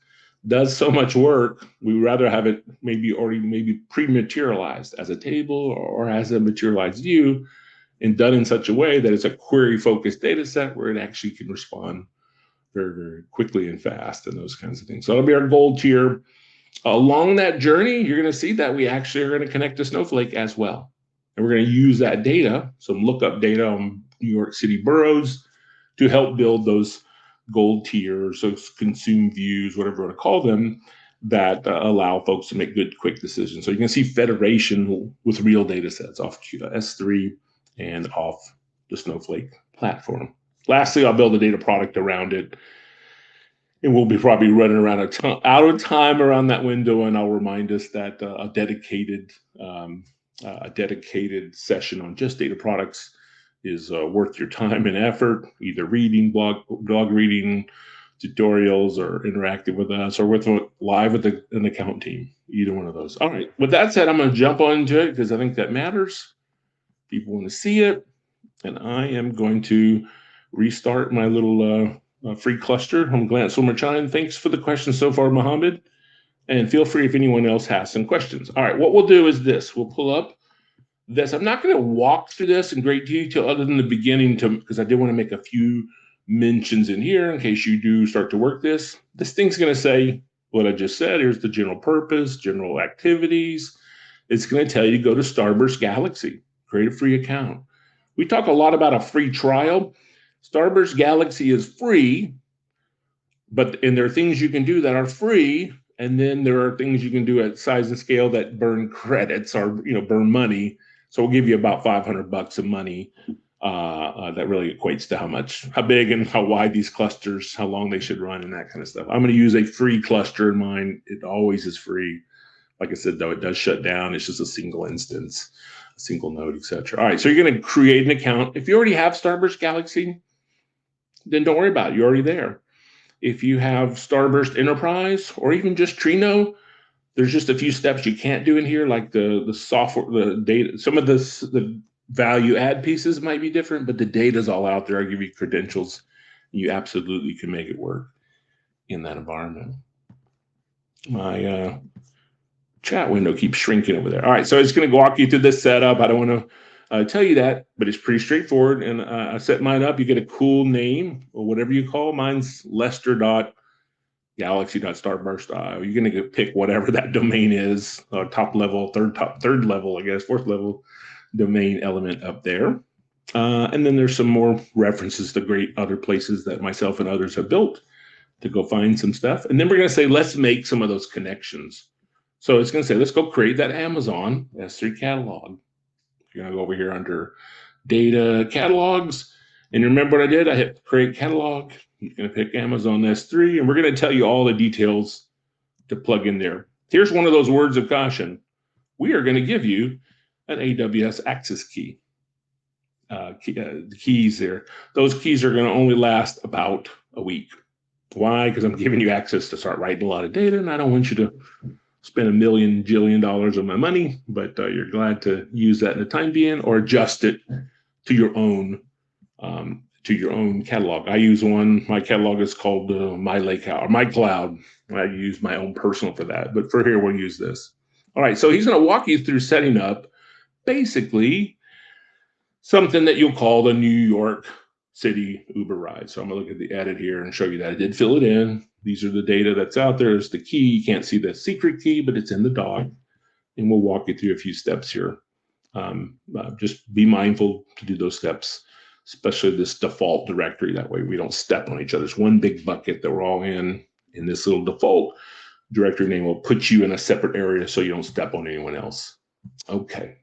does so much work, we would rather have it maybe pre-materialized as a table or as a materialized view, and done in such a way that it's a query-focused data set where it actually can respond very, very quickly and fast and those kinds of things. So that'll be our gold tier. Along that journey, you're going to see that we actually are going to connect to Snowflake as well. And we're going to use that data, some lookup data on New York City boroughs, to help build those gold tiers, those consume views, whatever you want to call them, that allow folks to make good, quick decisions. So you can see federation with real data sets off S3 and off the Snowflake platform. Lastly, I'll build a data product around it. And we'll be probably running around out of time around that window, and I'll remind us that a dedicated session on just data products is worth your time and effort, either reading, blog reading, tutorials, or interacting with us, or with live with an account team, either one of those. All right, with that said, I'm going to jump onto it because I think that matters. People want to see it, and I am going to restart my little free cluster. I'm Glance Swimmer-Chine. Thanks for the questions so far, Mohammed. And feel free if anyone else has some questions. All right, what we'll do is this. We'll pull up this. I'm not going to walk through this in great detail other than the beginning because I did want to make a few mentions in here in case you do start to work this. This thing's going to say what I just said. Here's the general purpose, general activities. It's going to tell you to go to Starburst Galaxy, create a free account. We talk a lot about a free trial. Starburst Galaxy is free, and there are things you can do that are free, and then there are things you can do at size and scale that burn credits or burn money. So we'll give you about $500 of money. That really equates to how big and how wide these clusters, how long they should run, and that kind of stuff. I'm going to use a free cluster in mine. It always is free. Like I said, though, it does shut down. It's just a single instance, a single node, etc. All right, so you're going to create an account. If you already have Starburst Galaxy, then don't worry about it. You're already there. If you have Starburst Enterprise or even just Trino, there's just a few steps you can't do in here, like the software, the data. Some of the value add pieces might be different, but the data's all out there. I'll give you credentials. You absolutely can make it work in that environment. My chat window keeps shrinking over there. All right, so it's going to walk you through this setup. I don't want to tell you that, but it's pretty straightforward. And I set mine up. You get a cool name or whatever you call. Mine's Lester.Galaxy.Starburst.io. You're going to pick whatever that domain is, top level, third level, I guess, fourth level domain element up there. And then there's some more references to great other places that myself and others have built to go find some stuff. And then we're going to say, let's make some of those connections. So it's going to say, let's go create that Amazon S3 catalog. You're going to go over here under data catalogs. And remember what I did? I hit create catalog. You're going to pick Amazon S3, and we're going to tell you all the details to plug in there. Here's one of those words of caution. We are going to give you an AWS access key. The keys there. Those keys are going to only last about a week. Why? Because I'm giving you access to start writing a lot of data, and I don't want you to spend $1 jillion of my money, but you're glad to use that in the time being or adjust it to your own catalog. I use one. My catalog is called my Lakehouse or my cloud. I use my own personal for that, but for here we'll use this. All right, so he's going to walk you through setting up basically something that you'll call the New York City Uber ride. So I'm going to look at the edit here and show you that I did fill it in. These are the data that's out there. It's the key. You can't see the secret key, but it's in the doc. And we'll walk you through a few steps here. Just be mindful to do those steps, especially this default directory. That way we don't step on each other. It's one big bucket that we're all in. And this little default directory name will put you in a separate area so you don't step on anyone else. Okay.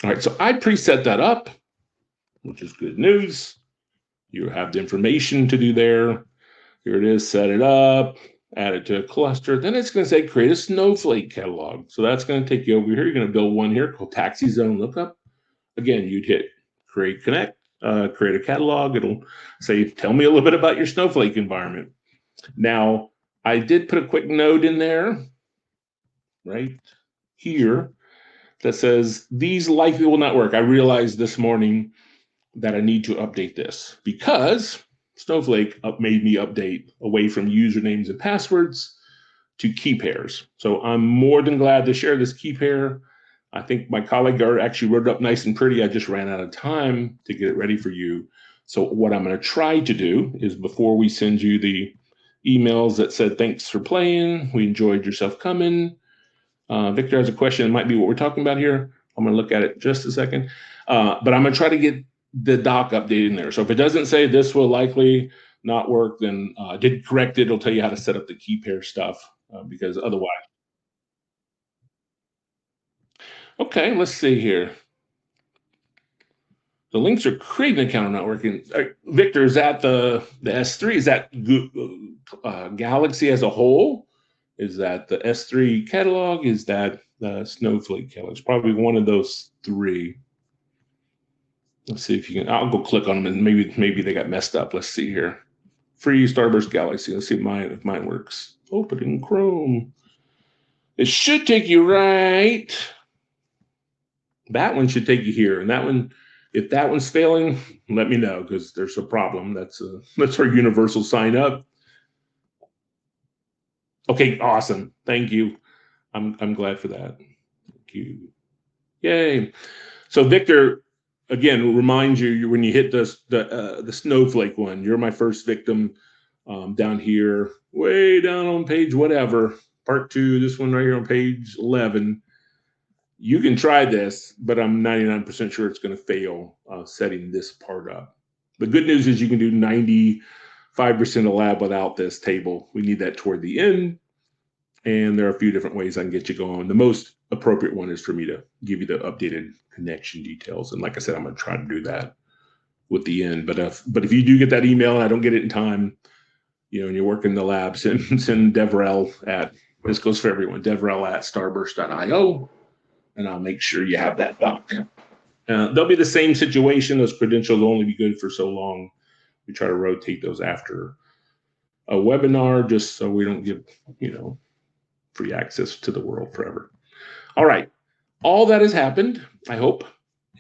All right, so I preset that up, which is good news. You have the information to do there. Here it is, set it up, add it to a cluster. Then it's going to say create a snowflake catalog. So that's going to take you over here. You're going to build one here called taxi zone lookup. Again, you'd hit create connect, create a catalog. It'll say, tell me a little bit about your snowflake environment. Now, I did put a quick note in there, right here, that says these likely will not work. I realized this morning that I need to update this because Snowflake made me update away from usernames and passwords to key pairs. So I'm more than glad to share this key pair. I think my colleague actually wrote it up nice and pretty. I just ran out of time to get it ready for you. So what I'm going to try to do is before we send you the emails that said, thanks for playing, we enjoyed yourself coming. Victor has a question. It might be what we're talking about here. I'm going to look at it just a second. But I'm going to try to get the doc updated in there. So if it doesn't say this will likely not work, then did correct it. It'll tell you how to set up the key pair stuff because otherwise. Okay, let's see here. The links are creating an account not working. Victor, is that the S3? Is that Galaxy as a whole? Is that the S3 catalog? Is that the Snowflake catalog? It's probably one of those three. Let's see if you can. I'll go click on them and maybe they got messed up. Let's see here. Free Starburst Galaxy. Let's see if mine works. Open in Chrome. It should take you right. That one should take you here, and that one. If that one's failing, let me know because there's a problem. That's our universal sign up. Okay, awesome. Thank you. I'm glad for that. Thank you. Yay. So Victor, again, remind you when you hit the Snowflake one, you're my first victim down here, way down on page whatever, part 2, this one right here on page 11. You can try this, but I'm 99% sure it's going to fail setting this part up. The good news is you can do 95% of lab without this table. We need that toward the end. And there are a few different ways I can get you going. The most appropriate one is for me to give you the updated connection details. And like I said, I'm going to try to do that with the end. But if you do get that email and I don't get it in time, and you're working in the lab, send Devrel this goes for everyone, Devrel at starburst.io. And I'll make sure you have that doc. They'll be the same situation. Those credentials will only be good for so long. We try to rotate those after a webinar just so we don't give, free access to the world forever. All right. All that has happened, I hope.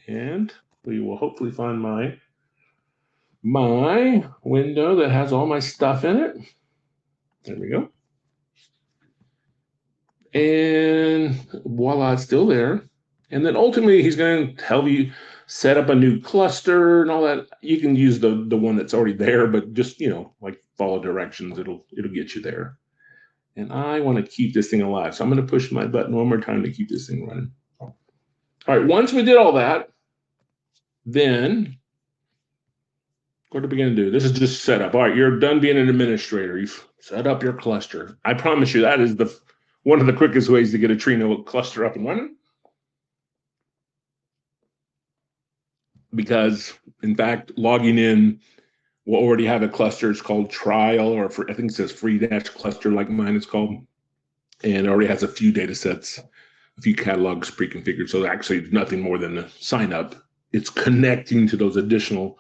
And we will hopefully find my window that has all my stuff in it. There we go. And voila, it's still there. And then ultimately, he's going to help you set up a new cluster and all that. You can use the one that's already there, but just, like follow directions. It'll get you there. And I want to keep this thing alive. So I'm going to push my button one more time to keep this thing running. All right, once we did all that, then What are we going to do? This is just setup. All right, you're done being an administrator. You've set up your cluster. I promise you that is one of the quickest ways to get a Trino cluster up and running. Because, in fact, logging in, we'll already have a cluster. It's called trial, or I think it says free dash cluster, like mine is called. And it already has a few data sets, a few catalogs pre-configured. So actually, it's nothing more than a sign up. It's connecting to those additional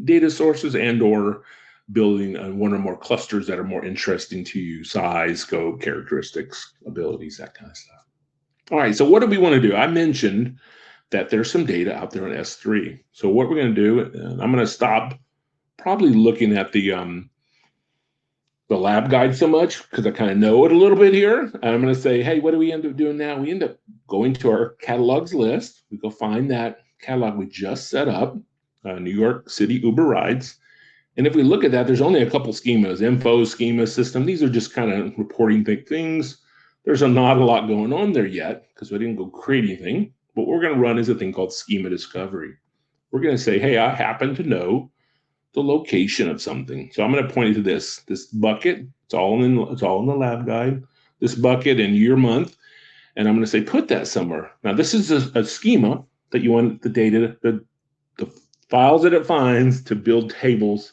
data sources and or building one or more clusters that are more interesting to you: size, scope, characteristics, abilities, that kind of stuff. All right, so what do we want to do? I mentioned that there's some data out there on S3. So what we're going to do, I'm going to stop probably looking at the lab guide so much, because I kind of know it a little bit here. And I'm going to say, hey, what do we end up doing now? We end up going to our catalogs list. We go find that catalog we just set up, New York City Uber rides. And if we look at that, there's only a couple schemas: info, schema, system. These are just kind of reporting things. There's not a lot going on there yet because we didn't go create anything. But what we're going to run is a thing called schema discovery. We're going to say, hey, I happen to know the location of something. So I'm going to point you to this bucket. It's all in the lab guide. This bucket and year, month. And I'm going to say, put that somewhere. Now, this is a schema that you want the data, the files that it finds to build tables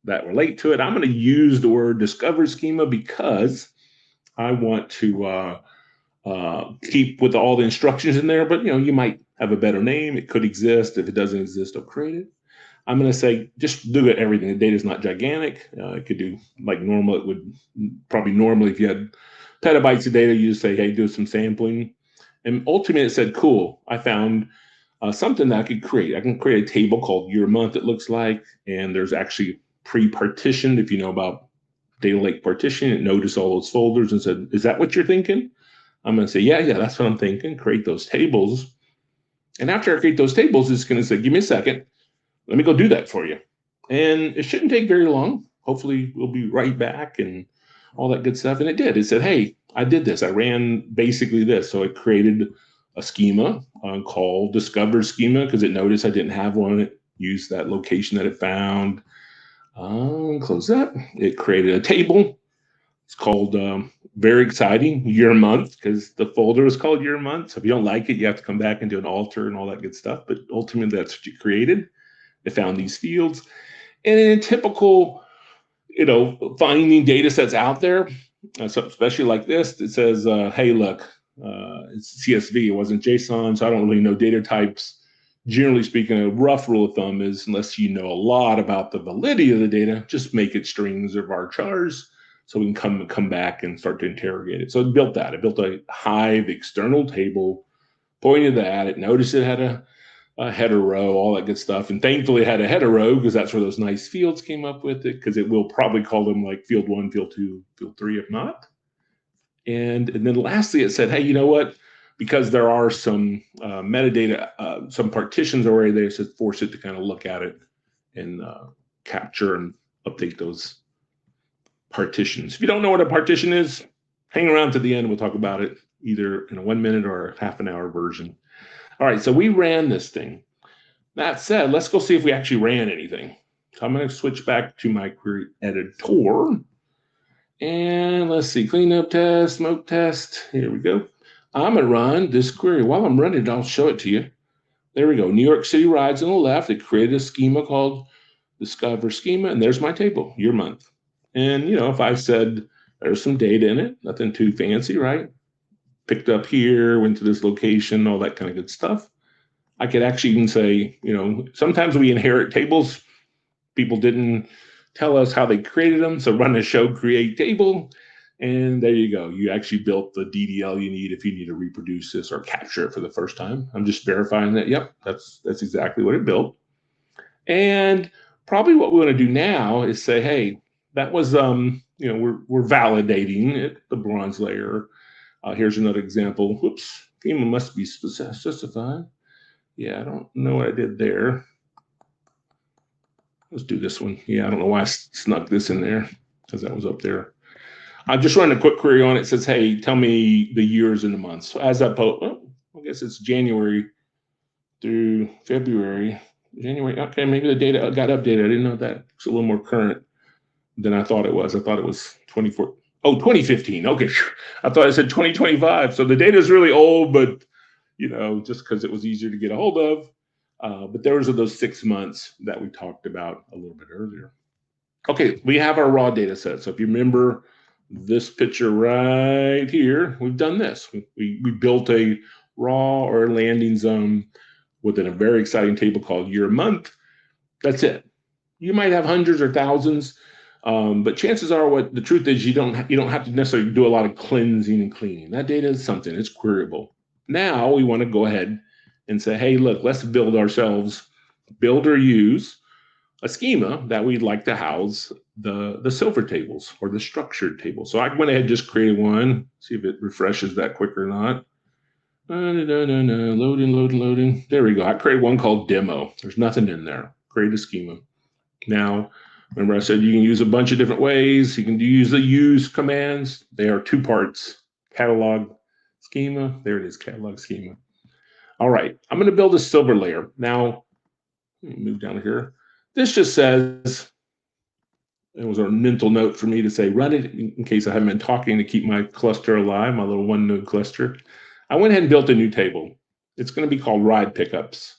that relate to it. I'm going to use the word discover schema because I want to keep with all the instructions in there, but you might have a better name. It could exist. If it doesn't exist, I'll create it. I'm going to say just do everything. The data is not gigantic. It could do like normal. It would probably normally, if you had petabytes of data, you just say, hey, do some sampling. And ultimately, it said, cool, I found something that I could create. I can create a table called year, month, it looks like, and there's actually pre-partitioned. If you know about data lake partition, it noticed all those folders and said, is that what you're thinking? I'm going to say, yeah, that's what I'm thinking. Create those tables. And after I create those tables, it's going to say, give me a second. Let me go do that for you. And it shouldn't take very long. Hopefully, we'll be right back and all that good stuff. And it did. It said, hey, I did this. I ran basically this. So I created a schema called discover schema because it noticed I didn't have one. It used that location that it found. Close that. It created a table. It's called, very exciting, year, month, because the folder is called year, month. So if you don't like it, you have to come back and do an alter and all that good stuff. But ultimately, that's what you created. It found these fields. And in typical, finding data sets out there, so especially like this, it says, hey, look, it's CSV. It wasn't JSON, so I don't really know data types. Generally speaking, a rough rule of thumb is, unless you know a lot about the validity of the data, just make it strings or varchars so we can come back and start to interrogate it. So it built that. It built a Hive external table, pointed that. It noticed it had a header row, all that good stuff. And thankfully it had a header row because that's where those nice fields came up with it, because it will probably call them like field 1, field 2, field 3, if not. And then lastly, it said, hey, you know what? Because there are some metadata, some partitions already there, so force it to kind of look at it and capture and update those partitions. If you don't know what a partition is, hang around to the end. We'll talk about it either in a 1 minute or a half an hour version. All right, so we ran this thing. That said, let's go see if we actually ran anything. So I'm going to switch back to my query editor. And let's see, cleanup test, smoke test. Here we go. I'm going to run this query. While I'm running it, I'll show it to you. There we go. New York City rides on the left. It created a schema called discover schema, and there's my table, year, month. And, if I said there's some data in it, nothing too fancy, right? Picked up here, went to this location, all that kind of good stuff. I could actually even say, sometimes we inherit tables. People didn't tell us how they created them. So run a show create table. And there you go. You actually built the DDL you need if you need to reproduce this or capture it for the first time. I'm just verifying that, yep, that's exactly what it built. And probably what we want to do now is say, hey, that was, we're validating it, the bronze layer. Here's another example. Whoops, schema must be specified. Yeah, I don't know what I did there. Let's do this one. Yeah, I don't know why I snuck this in there because that was up there. I just run a quick query on it. It says, hey, tell me the years and the months. So as I I guess it's January through February. January. Okay, maybe the data got updated. I didn't know that. It's a little more current than I thought it was. I thought it was 24. Oh, 2015. Okay. I thought it said 2025. So the data is really old, but just because it was easier to get a hold of. But those are those 6 months that we talked about a little bit earlier. Okay, we have our raw data set. So if you remember this picture right here, we've done this. We built a raw or landing zone within a very exciting table called year month. That's it. You might have hundreds or thousands, but chances are, what the truth is, you don't have to necessarily do a lot of cleansing and cleaning. That data is something. It's queryable. Now we want to go ahead and say, hey, look, let's build or use a schema that we'd like to house the silver tables or the structured tables. So I went ahead and just created one. See if it refreshes that quick or not. Loading. There we go. I created one called demo. There's nothing in there. Create a schema. Now, remember I said you can use a bunch of different ways. You can use the use commands. They are 2 parts. Catalog schema. There it is, catalog schema. All right, I'm going to build a silver layer. Now, let me move down here. This just says, it was a mental note for me to say, run it in case I haven't been talking to keep my cluster alive, my little 1-node cluster. I went ahead and built a new table. It's going to be called ride pickups.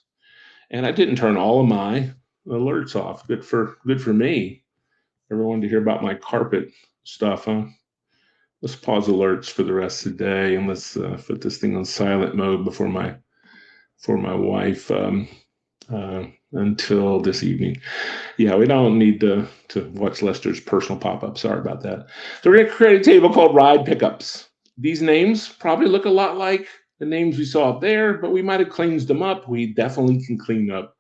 And I didn't turn all of my alerts off. Good for me. Everyone to hear about my carpet stuff, huh? Let's pause alerts for the rest of the day, and let's put this thing on silent mode before my wife until this evening. Yeah, we don't need to watch Lester's personal pop-up. Sorry about that. So we're going to create a table called ride pickups. These names probably look a lot like the names we saw up there, but we might have cleaned them up. We definitely can clean up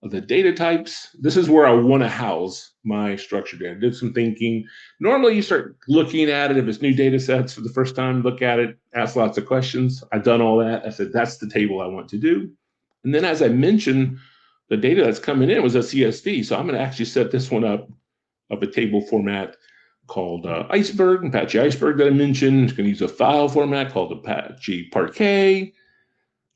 the data types. This is where I want to house my structured data. Did some thinking. Normally you start looking at it if it's new data sets for the first time, look at it, ask lots of questions. I've done all that. I said, that's the table I want to do. And then as I mentioned, the data that's coming in was a CSV. So I'm going to actually set this one up of a table format called Iceberg, Apache Iceberg that I mentioned. It's going to use a file format called Apache Parquet.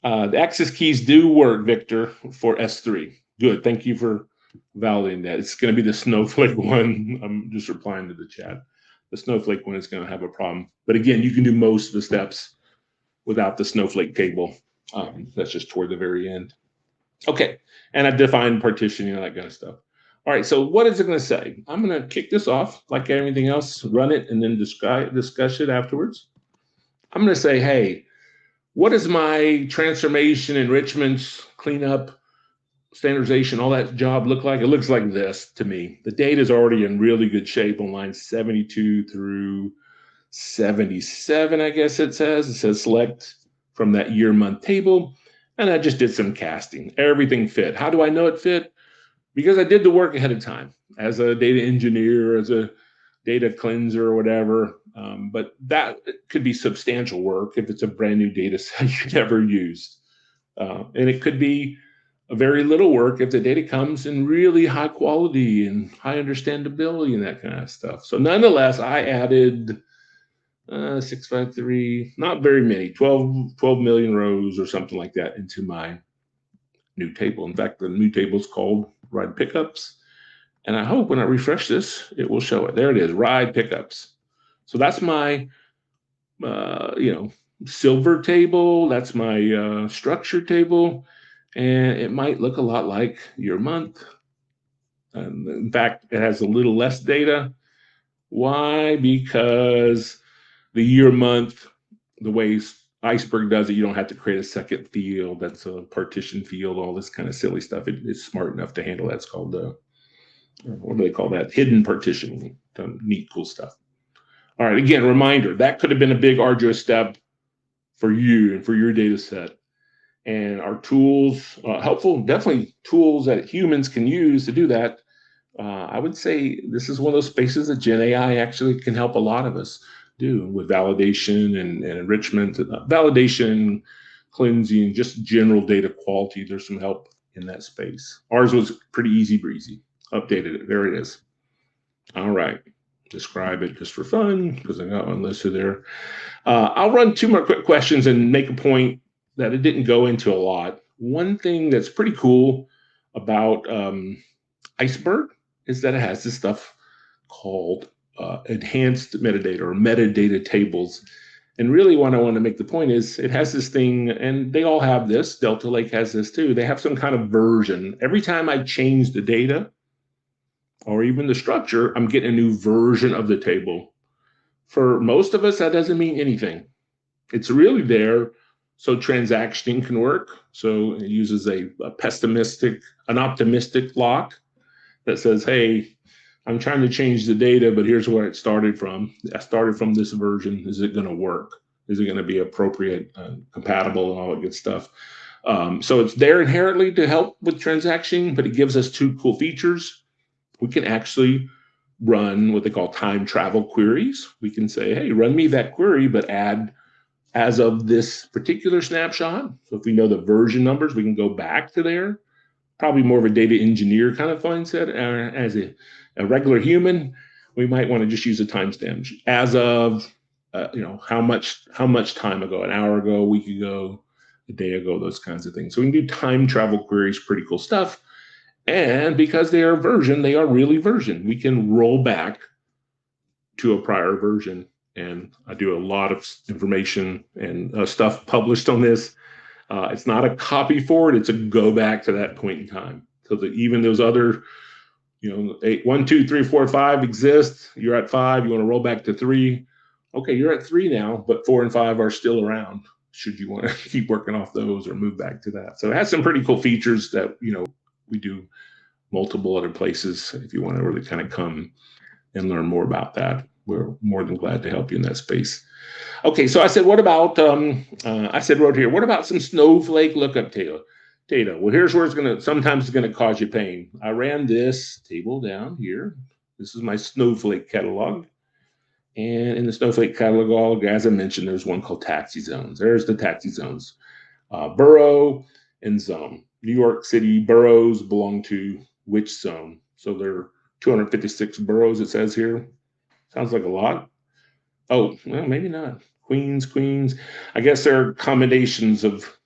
The access keys do work, Victor, for S3. Good. Thank you for validating that. It's going to be the Snowflake one. I'm just replying to the chat. The Snowflake one is going to have a problem. But again, you can do most of the steps without the Snowflake table. That's just toward the very end. Okay. And I've defined partitioning and that kind of stuff. All right. So what is it going to say? I'm going to kick this off like everything else, run it, and then discuss it afterwards. I'm going to say, hey, what is my transformation, enrichments, cleanup, standardization, all that job look like? It looks like this to me. The data is already in really good shape on line 72 through 77, I guess it says. It says select from that year month table. And I just did some casting. Everything fit. How do I know it fit? Because I did the work ahead of time as a data engineer, as a data cleanser or whatever. But that could be substantial work if it's a brand new data set you never used. And it could be a very little work if the data comes in really high quality and high understandability and that kind of stuff. So nonetheless, I added 653, not very many, 12 million rows or something like that into my new table. In fact, the new table is called ride pickups. And I hope when I refresh this, it will show it. There it is, ride pickups. So that's my, silver table. That's my structure table. And it might look a lot like your month. In fact, it has a little less data. Why? Because the year month, the way Iceberg does it, you don't have to create a second field. That's a partition field, all this kind of silly stuff. It's smart enough to handle that. It's called, what do they call that? Hidden partitioning. Neat, cool stuff. All right, again, reminder, that could have been a big arduous step for you and for your data set. And our tools, helpful, definitely tools that humans can use to do that. I would say this is one of those spaces that Gen AI actually can help a lot of us do with validation and enrichment, validation, cleansing, just general data quality. There's some help in that space. Ours was pretty easy breezy. Updated it. There it is. All right. Describe it just for fun because I got one listed there. I'll run 2 more quick questions and make a point that it didn't go into a lot. One thing that's pretty cool about Iceberg is that it has this stuff called enhanced metadata or metadata tables. And really what I want to make the point is it has this thing, and they all have this. Delta Lake has this too. They have some kind of version. Every time I change the data or even the structure, I'm getting a new version of the table. For most of us, that doesn't mean anything. It's really there so transactioning can work. So it uses an optimistic lock that says, hey, I'm trying to change the data, but here's where it started from. I started from this version. Is it going to work? Is it going to be appropriate, compatible, and all that good stuff? So it's there inherently to help with transactioning, but it gives us two cool features. We can actually run what they call time travel queries. We can say, hey, run me that query, but add as of this particular snapshot. So if we know the version numbers, we can go back to there. Probably more of a data engineer kind of mindset. As a regular human, we might want to just use a timestamp as of how much time ago, an hour ago, a week ago, a day ago, those kinds of things. So we can do time travel queries, pretty cool stuff. And because they are version, they are really version. We can roll back to a prior version. And I do a lot of information and stuff published on this. It's not a copy forward, it's a go back to that point in time. So that even those other, 1, 2, 3, 4, 5 exist. You're at 5, you want to roll back to 3. Okay, you're at 3 now, but 4 and 5 are still around. Should you want to keep working off those or move back to that? So it has some pretty cool features that, we do multiple other places. If you want to really kind of come and learn more about that, we're more than glad to help you in that space. Okay, so I said, what about, wrote here, what about some Snowflake lookup data? Well, here's where sometimes it's going to cause you pain. I ran this table down here. This is my Snowflake catalog. And in the Snowflake catalog, as I mentioned, there's one called taxi zones. There's the taxi zones, borough and zone. New York City boroughs belong to which zone? So there are 256 boroughs, it says here. Sounds like a lot. Oh, well, maybe not. Queens. I guess there are combinations of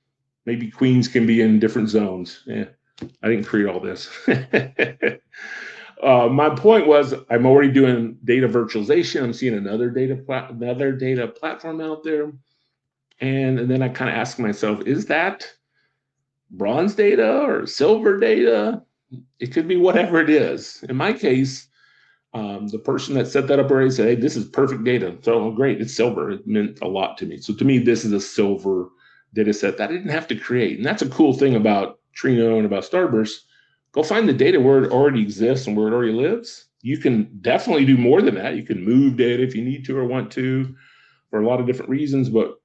maybe Queens can be in different zones. Yeah, I didn't create all this. My point was I'm already doing data virtualization. I'm seeing another data platform out there. And then I kind of ask myself, is that bronze data or silver data? It could be whatever it is. In my case, the person that set that up already said, hey, this is perfect data. So great, it's silver. It meant a lot to me. So to me, this is a silver data set that I didn't have to create. And that's a cool thing about Trino and about Starburst. Go find the data where it already exists and where it already lives. You can definitely do more than that. You can move data if you need to or want to for a lot of different reasons, but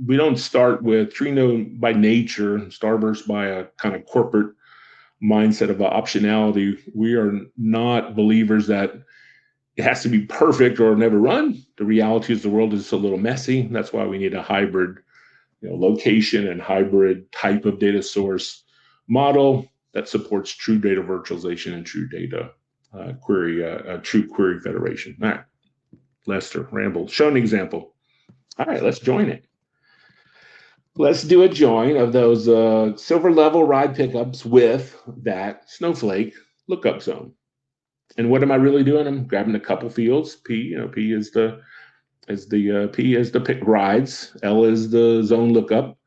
we don't start with Trino by nature, Starburst by a kind of corporate mindset of optionality. We are not believers that it has to be perfect or never run. The reality is the world is a little messy. That's why we need a hybrid, location and hybrid type of data source model that supports true data virtualization and true data true query federation. All right, Lester rambled. Show an example. All right, let's join it. Let's do a join of those silver level ride pickups with that Snowflake lookup zone. And what am I really doing? I'm grabbing a couple fields. P is the pick rides. L is the zone lookup.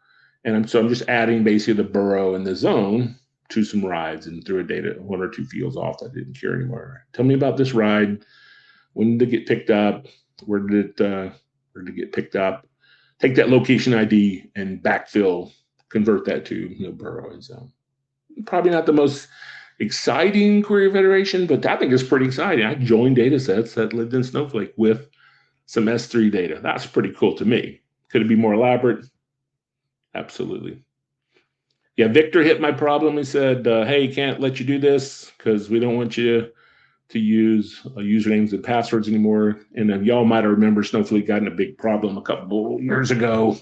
And I'm just adding basically the borough and the zone to some rides and threw a data, 1 or 2 fields off that I didn't care anymore. Tell me about this ride. When did it get picked up? Where did it get picked up? Take that location ID and backfill, convert that to borough and zone. Probably not the most exciting query federation, but I think it's pretty exciting. I joined data sets that lived in Snowflake with some S3 data. That's pretty cool to me. Could it be more elaborate? Absolutely. Yeah, Victor hit my problem. He said, hey, can't let you do this because we don't want you to use usernames and passwords anymore. And then y'all might remember Snowflake got in a big problem a couple years ago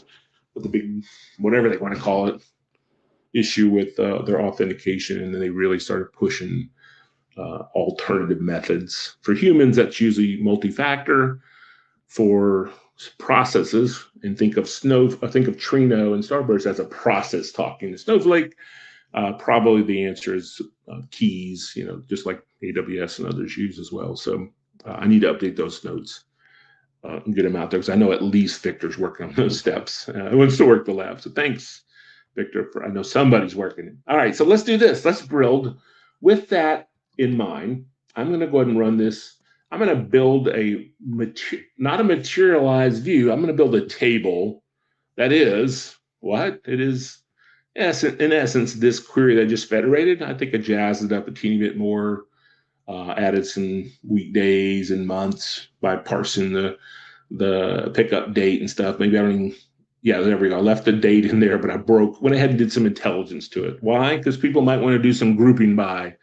with the big, whatever they want to call it, issue with their authentication. And then they really started pushing alternative methods. For humans, that's usually multi-factor. For processes, and think of Trino and Starburst as a process talking to Snowflake. Probably the answer is keys, just like AWS and others use as well. So I need to update those notes and get them out there, because I know at least Victor's working on those steps. He wants to work the lab. So thanks, Victor. I know somebody's working it. All right, so let's do this. Let's build. With that in mind, I'm going to go ahead and run this. I'm going to build not a materialized view. I'm going to build a table that is what? It is, in essence, this query that I just federated. I think I jazzed it up a teeny bit more, added some weekdays and months by parsing the pickup date and stuff. Maybe I don't even, yeah, there we go. I left the date in there, but went ahead and did some intelligence to it. Why? Because people might want to do some grouping by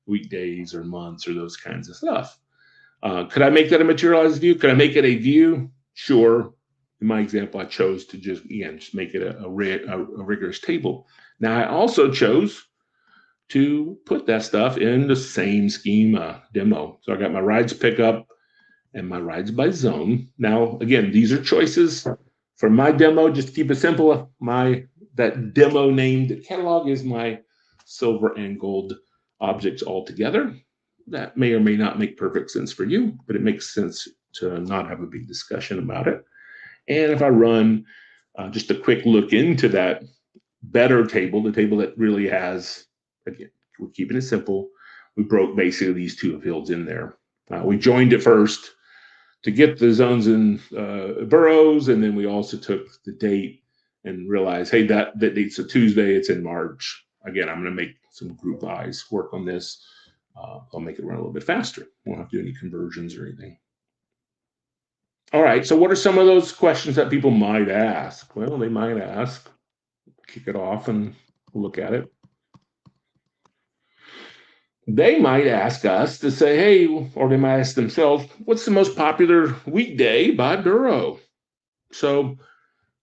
weekdays or months or those kinds of stuff. Could I make that a materialized view? Could I make it a view? Sure. In my example, I chose to just make it a rigorous table. Now, I also chose to put that stuff in the same schema demo. So I got my rides pickup and my rides by zone. Now, again, these are choices for my demo. Just to keep it simple, that demo named catalog is my silver and gold objects all together. That may or may not make perfect sense for you, but it makes sense to not have a big discussion about it. And if I run just a quick look into that better table, the table that really has, again, we're keeping it simple. We broke basically these two fields in there. We joined it first to get the zones and boroughs, and then we also took the date and realized, hey, that date's a Tuesday, it's in March. Again, I'm going to make some group eyes work on this. I'll make it run a little bit faster. Won't have to do any conversions or anything. All right, so what are some of those questions that people might ask? Well, they might ask, kick it off and look at it. They might ask us to say, hey, or they might ask themselves, what's the most popular weekday by borough? So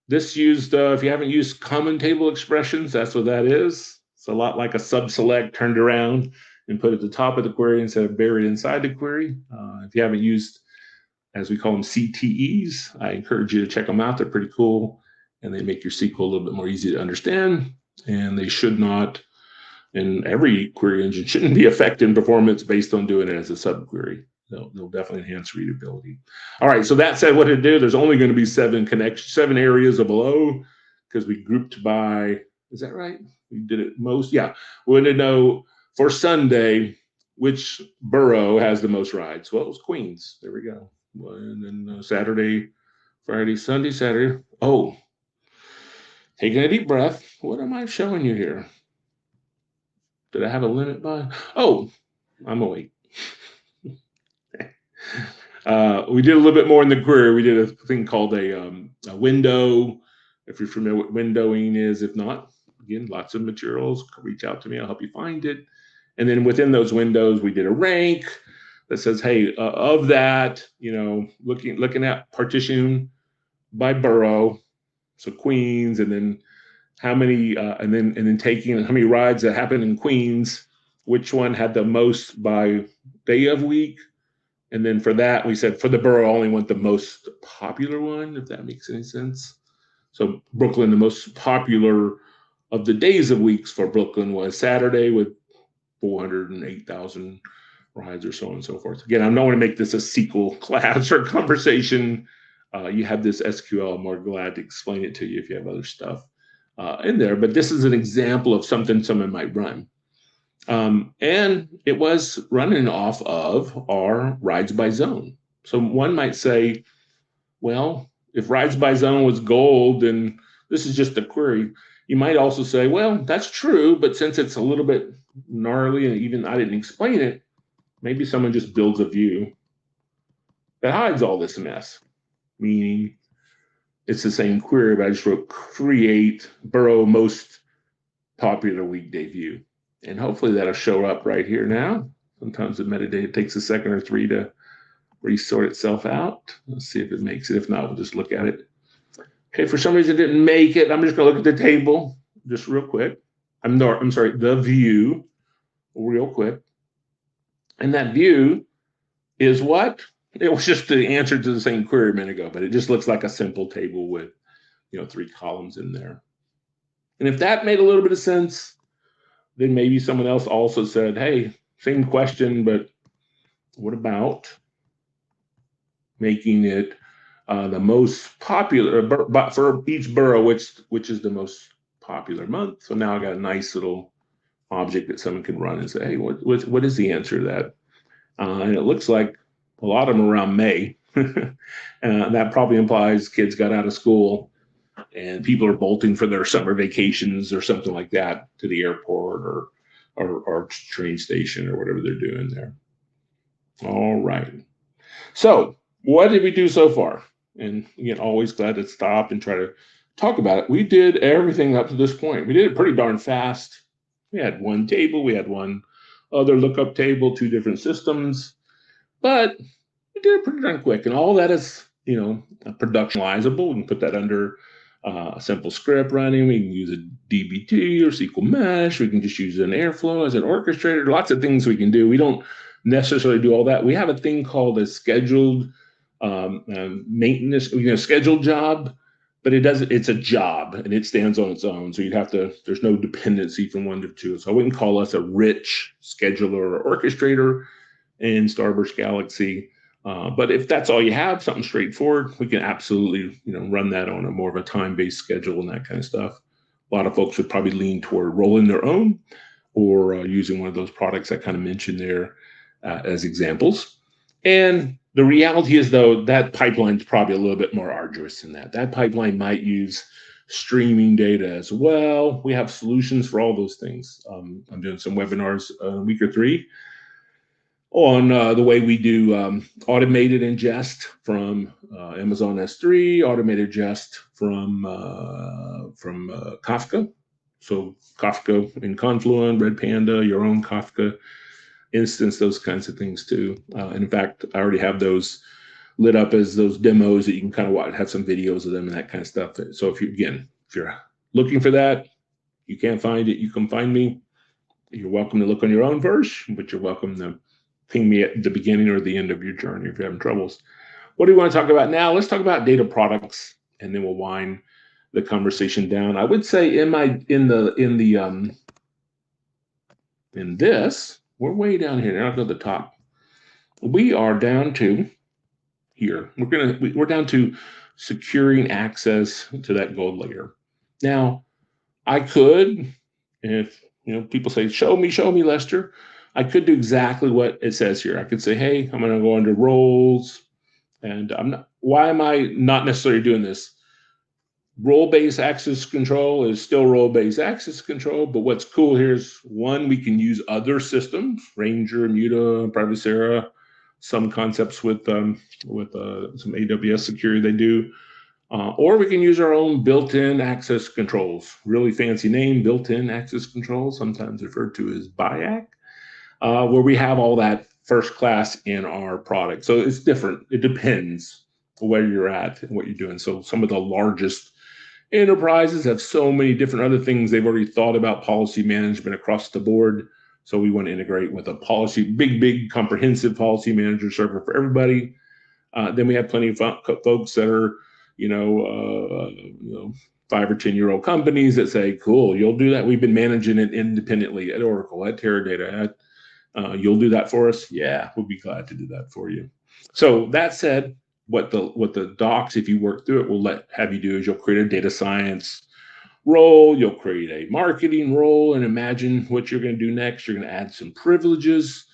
this used, if you haven't used common table expressions, that's what that is. It's a lot like a sub-select turned around and put at the top of the query instead of buried inside the query. If you haven't used, as we call them, CTEs, I encourage you to check them out. They're pretty cool, and they make your SQL a little bit more easy to understand, and they should not, and every query engine shouldn't be affecting performance based on doing it as a subquery. They'll definitely enhance readability. All right, so that said, what to do, there's only going to be 7 areas of below, because we grouped by, is that right? We did it most, yeah. We want to know for Sunday, which borough has the most rides? Well, it was Queens. There we go. And then Saturday, Friday, Sunday, Saturday. Oh, taking a deep breath. What am I showing you here? Did I have a limit by? Oh, I'm awake. We did a little bit more in the query. We did a thing called a window. If you're familiar with what windowing is, if not, again, lots of materials. Reach out to me. I'll help you find it. And then within those windows, we did a rank that says, hey, of that, looking at partition by borough, so Queens, and then how many, and then taking how many rides that happened in Queens, which one had the most by day of week, and then for that we said for the borough, I only want the most popular one, if that makes any sense. So Brooklyn, the most popular of the days of weeks for Brooklyn was Saturday with 408,000 rides, or so on and so forth. Again, I don't want to make this a SQL class or conversation. You have this SQL. I'm more glad to explain it to you if you have other stuff in there. But this is an example of something someone might run. And it was running off of our rides by zone. So one might say, well, if rides by zone was gold, then this is just a query. You might also say, well, that's true, but since it's a little bit gnarly and even I didn't explain it, maybe someone just builds a view that hides all this mess, meaning it's the same query, but I just wrote create borough most popular weekday view. And hopefully that'll show up right here now. Sometimes the metadata takes a second or 3 to resort itself out. Let's see if it makes it. If not, we'll just look at it. Okay, for some reason it didn't make it. I'm just going to look at the table just real quick. I'm sorry, the view real quick. And that view is what? It was just the answer to the same query a minute ago, but it just looks like a simple table with 3 columns in there. And if that made a little bit of sense, then maybe someone else also said, hey, same question, but what about making it the most popular but for each borough, which is the most popular month? So now I got a nice little object that someone can run and say, hey, what is the answer to that? And it looks like a lot of them around May. That probably implies kids got out of school and people are bolting for their summer vacations or something like that to the airport or train station or whatever they're doing there. All right. So what did we do so far? And again, always glad to stop and try to talk about it. We did everything up to this point. We did it pretty darn fast. We had one table, we had one other lookup table, two different systems, but we did it pretty darn quick. And all that is, productionizable. We can put that under a simple script running. We can use a DBT or SQL Mesh. We can just use an Airflow as an orchestrator. Lots of things we can do. We don't necessarily do all that. We have a thing called a scheduled maintenance, scheduled job, but it's a job and it stands on its own. So there's no dependency from one to two. So I wouldn't call us a rich scheduler or orchestrator in Starburst Galaxy. But if that's all you have, something straightforward, we can absolutely, run that on a more of a time-based schedule and that kind of stuff. A lot of folks would probably lean toward rolling their own or using one of those products I kind of mentioned there as examples. And the reality is, though, that pipeline is probably a little bit more arduous than that. That pipeline might use streaming data as well. We have solutions for all those things. I'm doing some webinars a week or three on the way we do automated ingest from Amazon S3, automated ingest from Kafka. So Kafka in Confluent, Red Panda, your own Kafka instance, those kinds of things too. And in fact, I already have those lit up as those demos that you can kind of watch, have some videos of them and that kind of stuff. So if you're looking for that, you can't find it, you can find me. You're welcome to look on your own version, but you're welcome to ping me at the beginning or the end of your journey if you're having troubles. What do we want to talk about now? Let's talk about data products, and then we'll wind the conversation down. I would say in this, we're way down here. I'll go to the top. We are down to here. We're down to securing access to that gold layer. Now, I could, if people say, show me, Lester, I could do exactly what it says here. I could say, hey, I'm going to go under roles, and why am I not necessarily doing this? Role-based access control is still role-based access control, but what's cool here is, one, we can use other systems, Ranger, Muta, Privacy, some concepts with some AWS security they do, or we can use our own built-in access controls. Really fancy name, built-in access control, sometimes referred to as BIAC, where we have all that first class in our product. So it's different. It depends where you're at and what you're doing. So some of the largest enterprises have so many different other things. They've already thought about policy management across the board. So we want to integrate with a policy, big, comprehensive policy manager server for everybody. Then we have plenty of folks that are, 5 or 10-year-old companies that say, cool, you'll do that. We've been managing it independently at Oracle, at Teradata, you'll do that for us? Yeah, we'll be glad to do that for you. So that said, what the docs, if you work through it, will have you do is you'll create a data science role, you'll create a marketing role, and imagine what you're going to do next. You're going to add some privileges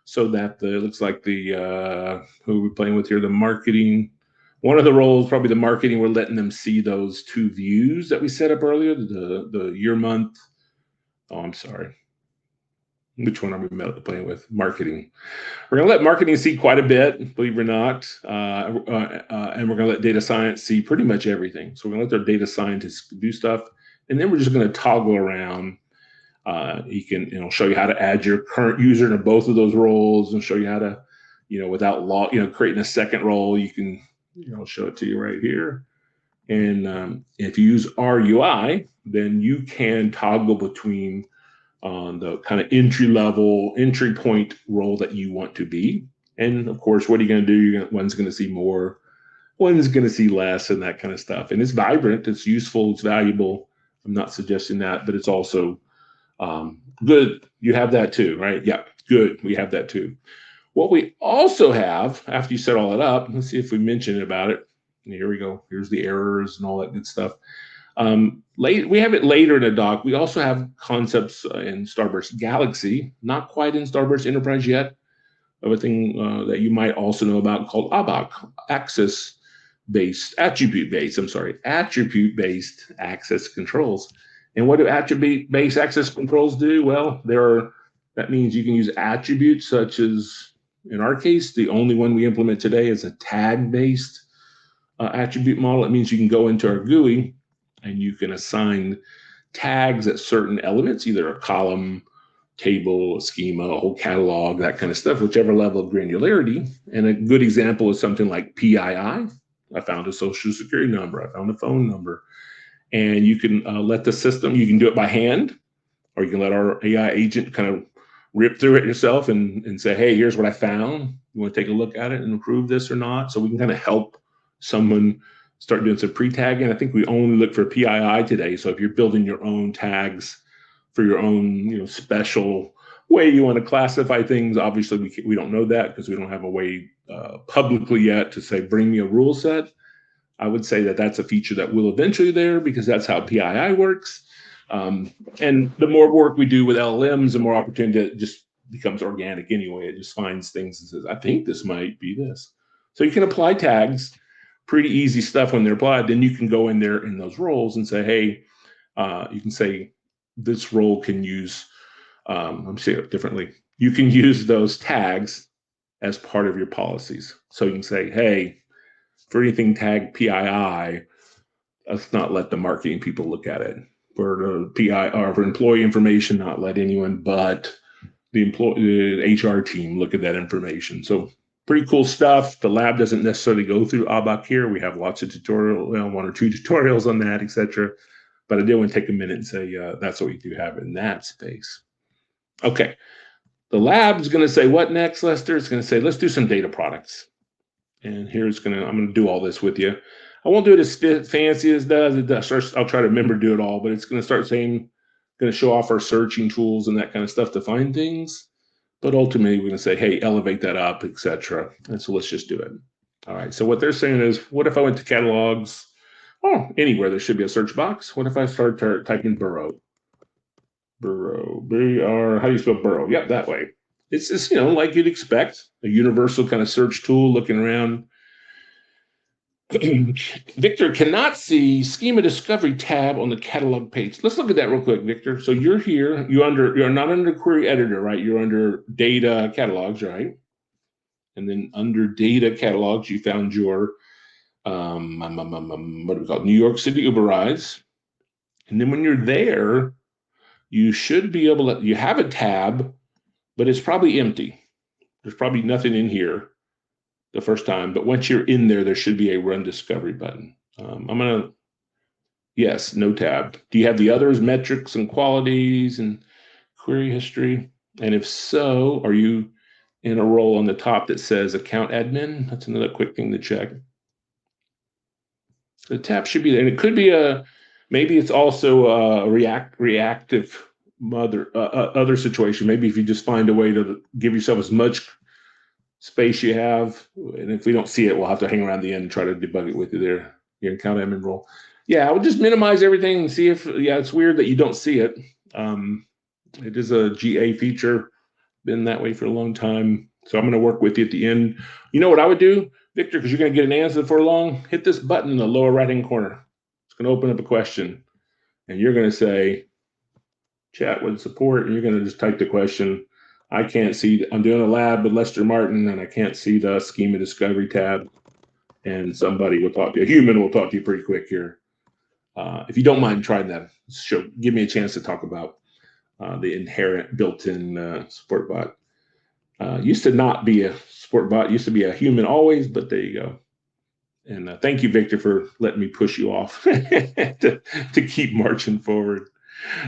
so that it looks like the who we're playing with here, the marketing. One of the roles, probably the marketing, we're letting them see those two views that we set up earlier, the year, month. Oh, I'm sorry. Which one are we playing with? Marketing. We're going to let marketing see quite a bit, believe it or not. And we're going to let data science see pretty much everything. So we're going to let their data scientists do stuff. And then we're just going to toggle around. He can, show you how to add your current user to both of those roles and show you how to, without creating a second role, you can, show it to you right here. And if you use RUI, then you can toggle between the kind of entry point role that you want to be. And of course, what are you going to do? One's going to see more, one's going to see less, and that kind of stuff. And it's vibrant, it's useful, it's valuable. I'm not suggesting that, but it's also Good, you have that too, right? Yeah, good, we have that too. What we also have, after you set all that up, let's see if we mentioned about it. Here we go. Here's the errors and all that good stuff. We have it later in the doc. We also have concepts in Starburst Galaxy, not quite in Starburst Enterprise yet, of a thing that you might also know about called ABAC, attribute-based access controls. And what do attribute-based access controls do? Well, that means you can use attributes such as, in our case, the only one we implement today is a tag-based attribute model. It means you can go into our GUI and you can assign tags at certain elements, either a column, table, a schema, a whole catalog, that kind of stuff, whichever level of granularity. And a good example is something like PII. I found a social security number. I found a phone number. And you can let the system, you can do it by hand, or you can let our AI agent kind of rip through it yourself and say, hey, here's what I found. You want to take a look at it and improve this or not? So we can kind of help someone start doing some pre-tagging. I think we only look for PII today. So if you're building your own tags for your own, special way you want to classify things, obviously we don't know that because we don't have a way publicly yet to say, bring me a rule set. I would say that that's a feature that will eventually there because that's how PII works. And the more work we do with LLMs, the more opportunity it just becomes organic anyway. It just finds things and says, I think this might be this. So you can apply tags, pretty easy stuff when they're applied. Then you can go in there in those roles and say, hey, you can say this role can use, I'm saying it differently. You can use those tags as part of your policies. So you can say, hey, for anything tagged PII, let's not let the marketing people look at it. For the PI or for employee information, not let anyone but the HR team look at that information. So pretty cool stuff. The lab doesn't necessarily go through ABAC here. We have lots of one or two tutorials on that, etc. But I did want to take a minute and say that's what we do have in that space. Okay, the lab's going to say what next, Lester? It's going to say let's do some data products. And I'm going to do all this with you. I won't do it as fancy as it does. I'll try to remember to do it all, but it's going to start saying, going to show off our searching tools and that kind of stuff to find things. But ultimately, we're going to say, hey, elevate that up, etc. And so let's just do it. All right. So what they're saying is, what if I went to catalogs? Oh, anywhere there should be a search box. What if I start typing burrow? Burrow, B-R, how do you spell burrow? Yep, that way. It's just, like you'd expect, a universal kind of search tool looking around. Victor cannot see schema discovery tab on the catalog page. Let's look at that real quick, Victor. So you're here, you're not under query editor, right? You're under data catalogs, right? And then under data catalogs, you found your, what do we call it? New York City Uberize. And then when you're there, you should be able to, you have a tab, but it's probably empty. There's probably nothing in here the first time, but once you're in there, there should be a run discovery button. Yes, no tab. Do you have the others, metrics and qualities and query history? And if so, are you in a role on the top that says account admin? That's another quick thing to check. The tab should be there, and it could be maybe it's also a reactive other situation. Maybe if you just find a way to give yourself as much space you have, and if we don't see it, we'll have to hang around the end and try to debug it with you there. Your account admin role. Yeah, I would just minimize everything and see if, it's weird that you don't see it. It is a GA feature, been that way for a long time. So I'm going to work with you at the end. You know what I would do, Victor, because you're going to get an answer for long? Hit this button in the lower right-hand corner. It's going to open up a question, and you're going to say, chat with support, and you're going to just type the question. I can't see, I'm doing a lab with Lester Martin, and I can't see the schema discovery tab. And somebody will talk to you. A human will talk to you pretty quick here. If you don't mind trying that, give me a chance to talk about the inherent built-in support bot. Used to not be a support bot, used to be a human always, but there you go. And thank you, Victor, for letting me push you off to keep marching forward.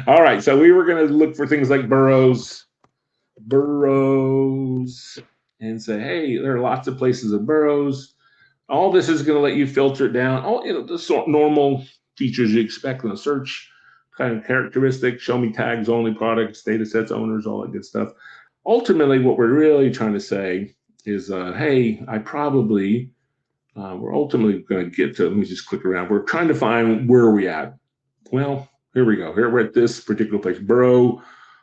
All right, so we were going to look for things like burrows, and say, hey, there are lots of places of burrows. All this is going to let you filter it down. All the normal features you expect in a search kind of characteristics, show me tags, only products, data sets, owners, all that good stuff. Ultimately, what we're really trying to say is, hey, I probably, we're ultimately going to get to, let me just click around. We're trying to find where are we at. Well, here we go. Here we're at this particular place, Borough,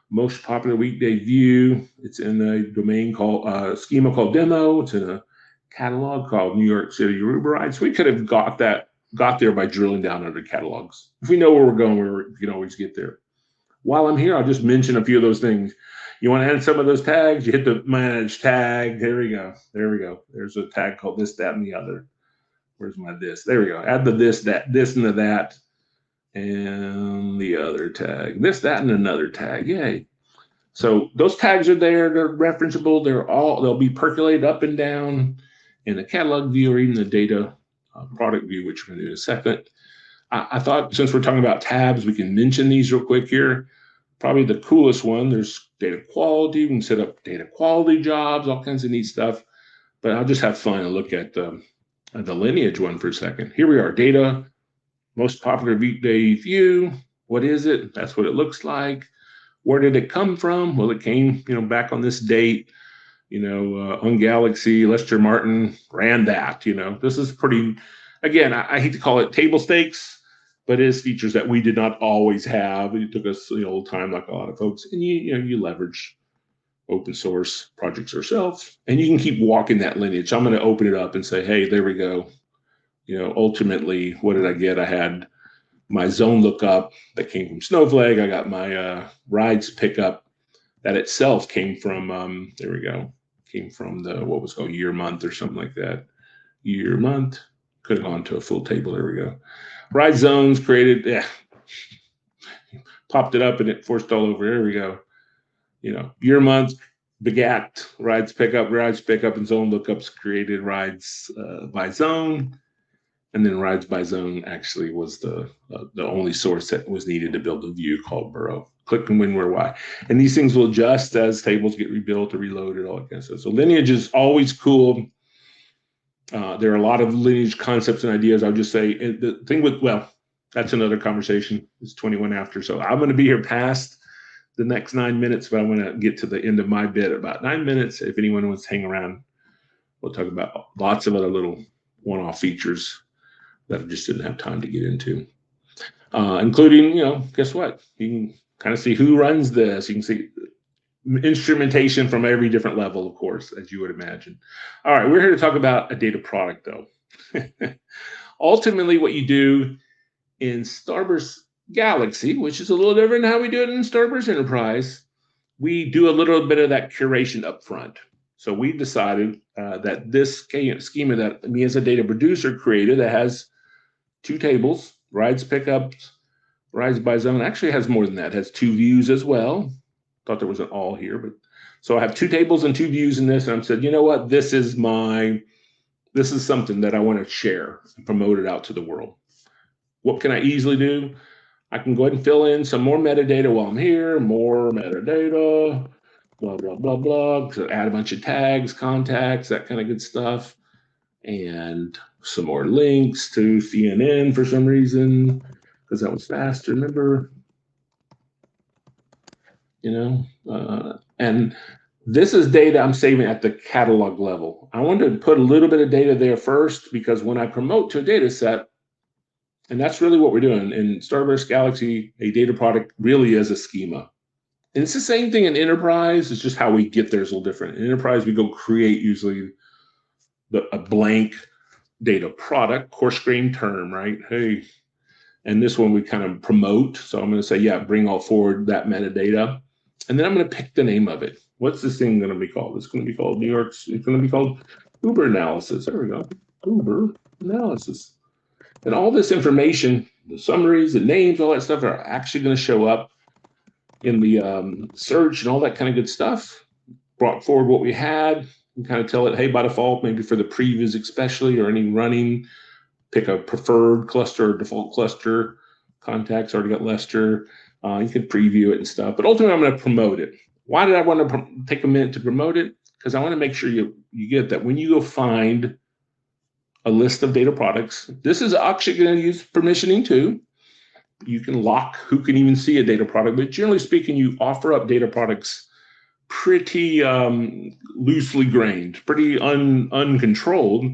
most popular weekday view. It's in a domain called, schema called demo. It's in a catalog called New York City Aruba Rides. We could have got there by drilling down under catalogs. If we know where we're going, we can always get there. While I'm here, I'll just mention a few of those things. You want to add some of those tags, you hit the manage tag. There we go. There we go. There's a tag called this, that, and the other. Where's my this? There we go. Add the this, that, this, and the that, and the other tag. This, that, and another tag. Yay. So those tags are there. They're referenceable. They'll be percolated up and down in the catalog view or even the data product view, which we're going to do in a second. I thought since we're talking about tabs, we can mention these real quick here. Probably the coolest one, there's data quality. We can set up data quality jobs, all kinds of neat stuff. But I'll just have fun and look at the lineage one for a second. Here we are, data, most popular weekday view. What is it? That's what it looks like. Where did it come from? Well, it came, back on this date. On Galaxy, Lester Martin ran that. This is pretty. Again, I hate to call it table stakes, but it is features that we did not always have. It took us a little time, like a lot of folks, and you leverage open source projects ourselves, and you can keep walking that lineage. I'm going to open it up and say, hey, there we go. Ultimately, what did I get? I had my zone lookup that came from Snowflake. I got my rides pickup that itself came from. There we go. Came from the what was called year month or something like that. Year month. Could have gone to a full table. There we go. Ride zones created. Yeah. Popped it up and it forced all over. There we go. Year month begat rides pickup, and zone lookups created rides by zone. And then rides by zone actually was the only source that was needed to build a view called Borough. Click and when, where, why. And these things will adjust as tables get rebuilt or reloaded, all that kind of stuff. So lineage is always cool. There are a lot of lineage concepts and ideas. I'll just say the thing with, that's another conversation. It's 21 after. So I'm going to be here past the next 9 minutes, but I want to get to the end of my bit about 9 minutes. If anyone wants to hang around, we'll talk about lots of other little one-off features that I just didn't have time to get into, including, guess what? You can kind of see who runs this. You can see instrumentation from every different level, of course, as you would imagine. All right, we're here to talk about a data product, though. Ultimately, what you do in Starburst Galaxy, which is a little different than how we do it in Starburst Enterprise, we do a little bit of that curation up front. So we decided that this schema that me as a data producer created that has 2 tables, rides pickups, rides by zone, actually has more than that. It has 2 views as well. Thought there was an all here, but so I have 2 tables and 2 views in this, and I said, you know what, this is something that I want to share and promote it out to the world. What can I easily do? I can go ahead and fill in some more metadata while I'm here, more metadata, blah, blah, blah, blah. So add a bunch of tags, contacts, that kind of good stuff. And some more links to CNN for some reason, because that was fast, remember? And this is data I'm saving at the catalog level. I wanted to put a little bit of data there first, because when I promote to a data set, and that's really what we're doing in Starburst Galaxy, a data product really is a schema. And it's the same thing in Enterprise. It's just how we get there is a little different. In Enterprise, we go create usually a blank data product, coarse grained term, right? Hey, and this one we kind of promote. So I'm going to say, yeah, bring all forward that metadata. And then I'm going to pick the name of it. What's this thing going to be called? It's going to be called it's going to be called Uber analysis. There we go. Uber analysis. And all this information, the summaries, the names, all that stuff are actually going to show up in the search and all that kind of good stuff. Brought forward what we had and kind of tell it, hey, by default, maybe for the previews especially, or any running, pick a preferred cluster or default cluster. Contacts already got Lester. You can preview it and stuff. But ultimately, I'm going to promote it. Why did I want to take a minute to promote it? Because I want to make sure you get that when you go find a list of data products, this is actually going to use permissioning too. You can lock who can even see a data product, but generally speaking, you offer up data products pretty loosely grained, pretty uncontrolled,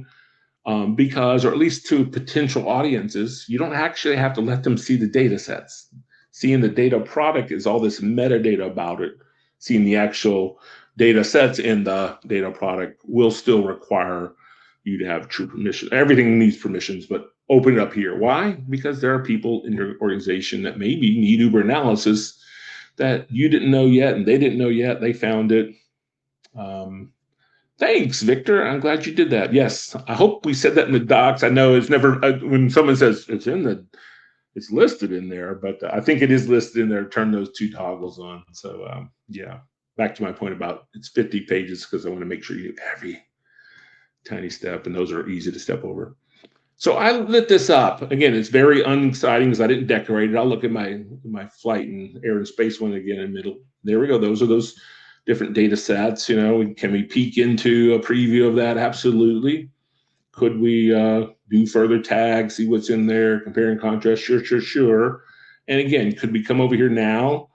because, or at least to potential audiences, you don't actually have to let them see the data sets. Seeing the data product is all this metadata about it. Seeing the actual data sets in the data product will still require you to have true permission. Everything needs permissions, but open it up here. Why? Because there are people in your organization that maybe need Uber analysis that you didn't know yet, and they didn't know yet. They found it. Thanks, Victor. I'm glad you did that. Yes, I hope we said that in the docs. I know it's never, when someone says it's listed in there, but I think it is listed in there. Turn those two toggles on. So yeah, back to my point about it's 50 pages because I want to make sure you do every tiny step, and those are easy to step over. So I lit this up. Again, it's very unexciting because I didn't decorate it. I'll look at my flight and air and space one again in the middle. There we go. Those are those different data sets. Can we peek into a preview of that? Absolutely. Could we do further tags, see what's in there, compare and contrast? Sure. And again, could we come over here now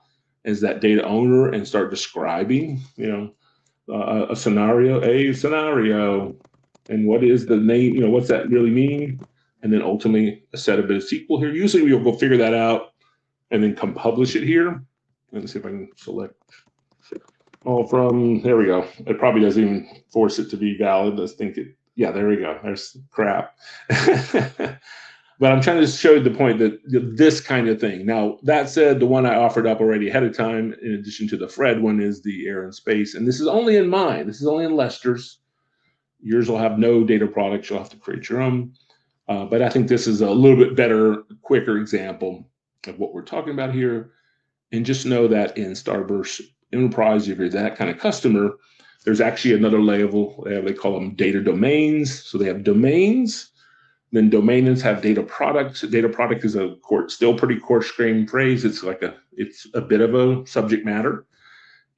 as that data owner and start describing, a scenario, and what is the name, what's that really mean? And then ultimately a set of bit of SQL here. Usually we'll go figure that out and then come publish it here. Let's see if I can select there we go. It probably doesn't even force it to be valid. Let's think it. Yeah, there we go. There's crap. But I'm trying to show the point that this kind of thing. Now, that said, the one I offered up already ahead of time, in addition to the Fred one, is the air and space. And this is only in mine. This is only in Lester's. Yours will have no data products. You'll have to create your own. But I think this is a little bit better, quicker example of what we're talking about here. And just know that in Starburst Enterprise, if you're that kind of customer, there's actually another level. They call them data domains. So they have domains. Then domains have data products. Data product is still pretty coarse-grained phrase. It's a bit of a subject matter.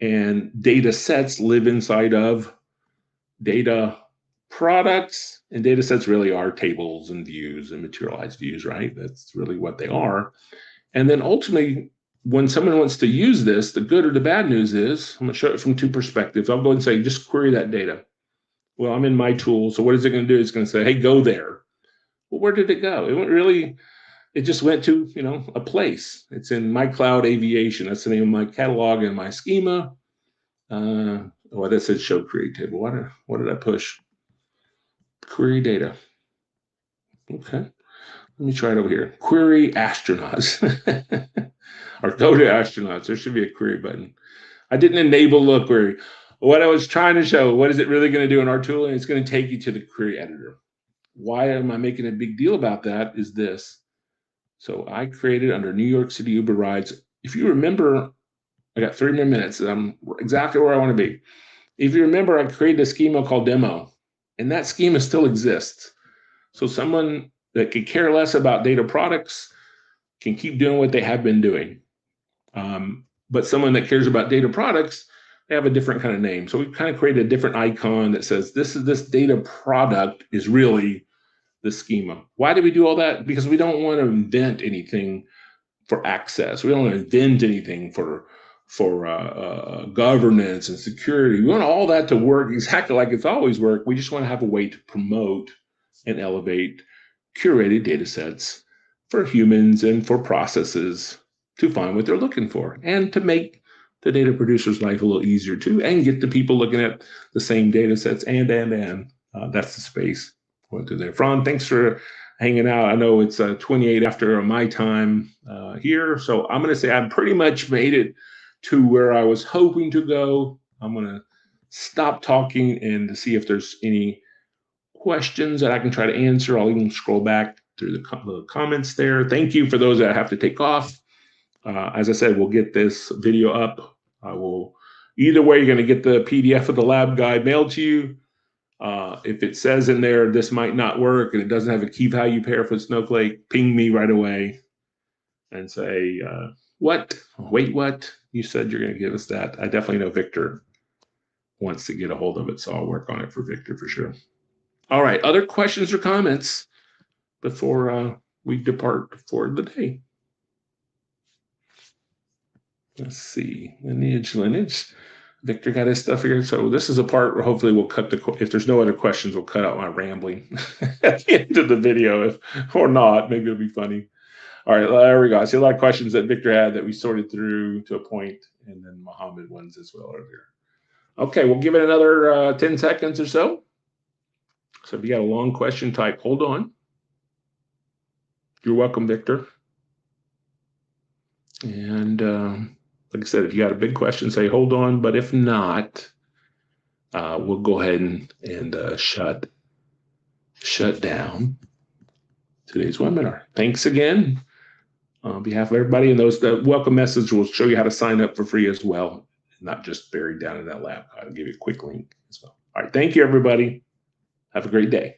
And data sets live inside of data products, and data sets really are tables and views and materialized views, right? That's really what they are. And then ultimately, when someone wants to use this, the good or the bad news is, I'm going to show it from two perspectives. I'll go and say, just query that data. Well, I'm in my tool. So what is it going to do? It's going to say, hey, go there. Well, where did it go? It just went to, a place. It's in my cloud aviation. That's the name of my catalog and my schema. That said show query table. What did I push? Query data. Okay. Let me try it over here. Query astronauts. Or go to astronauts. There should be a query button. I didn't enable the query. What I was trying to show, what is it really going to do in our tool? And it's going to take you to the query editor. Why am I making a big deal about that is this. So I created under New York City Uber rides. If you remember, I got 3 more minutes. I'm exactly where I want to be. If you remember, I created a schema called demo, and that schema still exists. So someone that could care less about data products can keep doing what they have been doing. But someone that cares about data products, they have a different kind of name. So we kind of created a different icon that says this data product is really the schema. Why do we do all that? Because we don't want to invent anything for access. We don't want to invent anything for governance and security. We want all that to work exactly like it's always worked. We just want to have a way to promote and elevate curated data sets for humans and for processes to find what they're looking for, and to make the data producer's life a little easier too, and get the people looking at the same data sets and that's the space went through there. Fran, thanks for hanging out. I know it's 28 after my time here, so I'm going to say I've pretty much made it to where I was hoping to go. I'm going to stop talking and to see if there's any questions that I can try to answer. I'll even scroll back through the comments there. Thank you for those that have to take off. As I said, we'll get this video up. Either way, you're going to get the PDF of the lab guide mailed to you. If it says in there, this might not work and it doesn't have a key value pair for Snowflake, ping me right away and say, what? Wait, what? You said you're going to give us that. I definitely know Victor wants to get a hold of it, so I'll work on it for Victor for sure. All right, other questions or comments before we depart for the day? Let's see, lineage. Victor got his stuff here. So this is a part where hopefully we'll cut if there's no other questions, we'll cut out my rambling at the end of the video, or not. Maybe it'll be funny. All right, there we go. I see a lot of questions that Victor had that we sorted through to a point, and then Mohammed ones as well earlier. Okay, we'll give it another 10 seconds or so. So if you got a long question, type hold on. You're welcome, Victor. And like I said, if you got a big question, say hold on. But if not, we'll go ahead and shut down today's webinar. Thanks again. On behalf of everybody, and the welcome message will show you how to sign up for free as well, not just buried down in that lab. I'll give you a quick link as well. All right, thank you, everybody. Have a great day.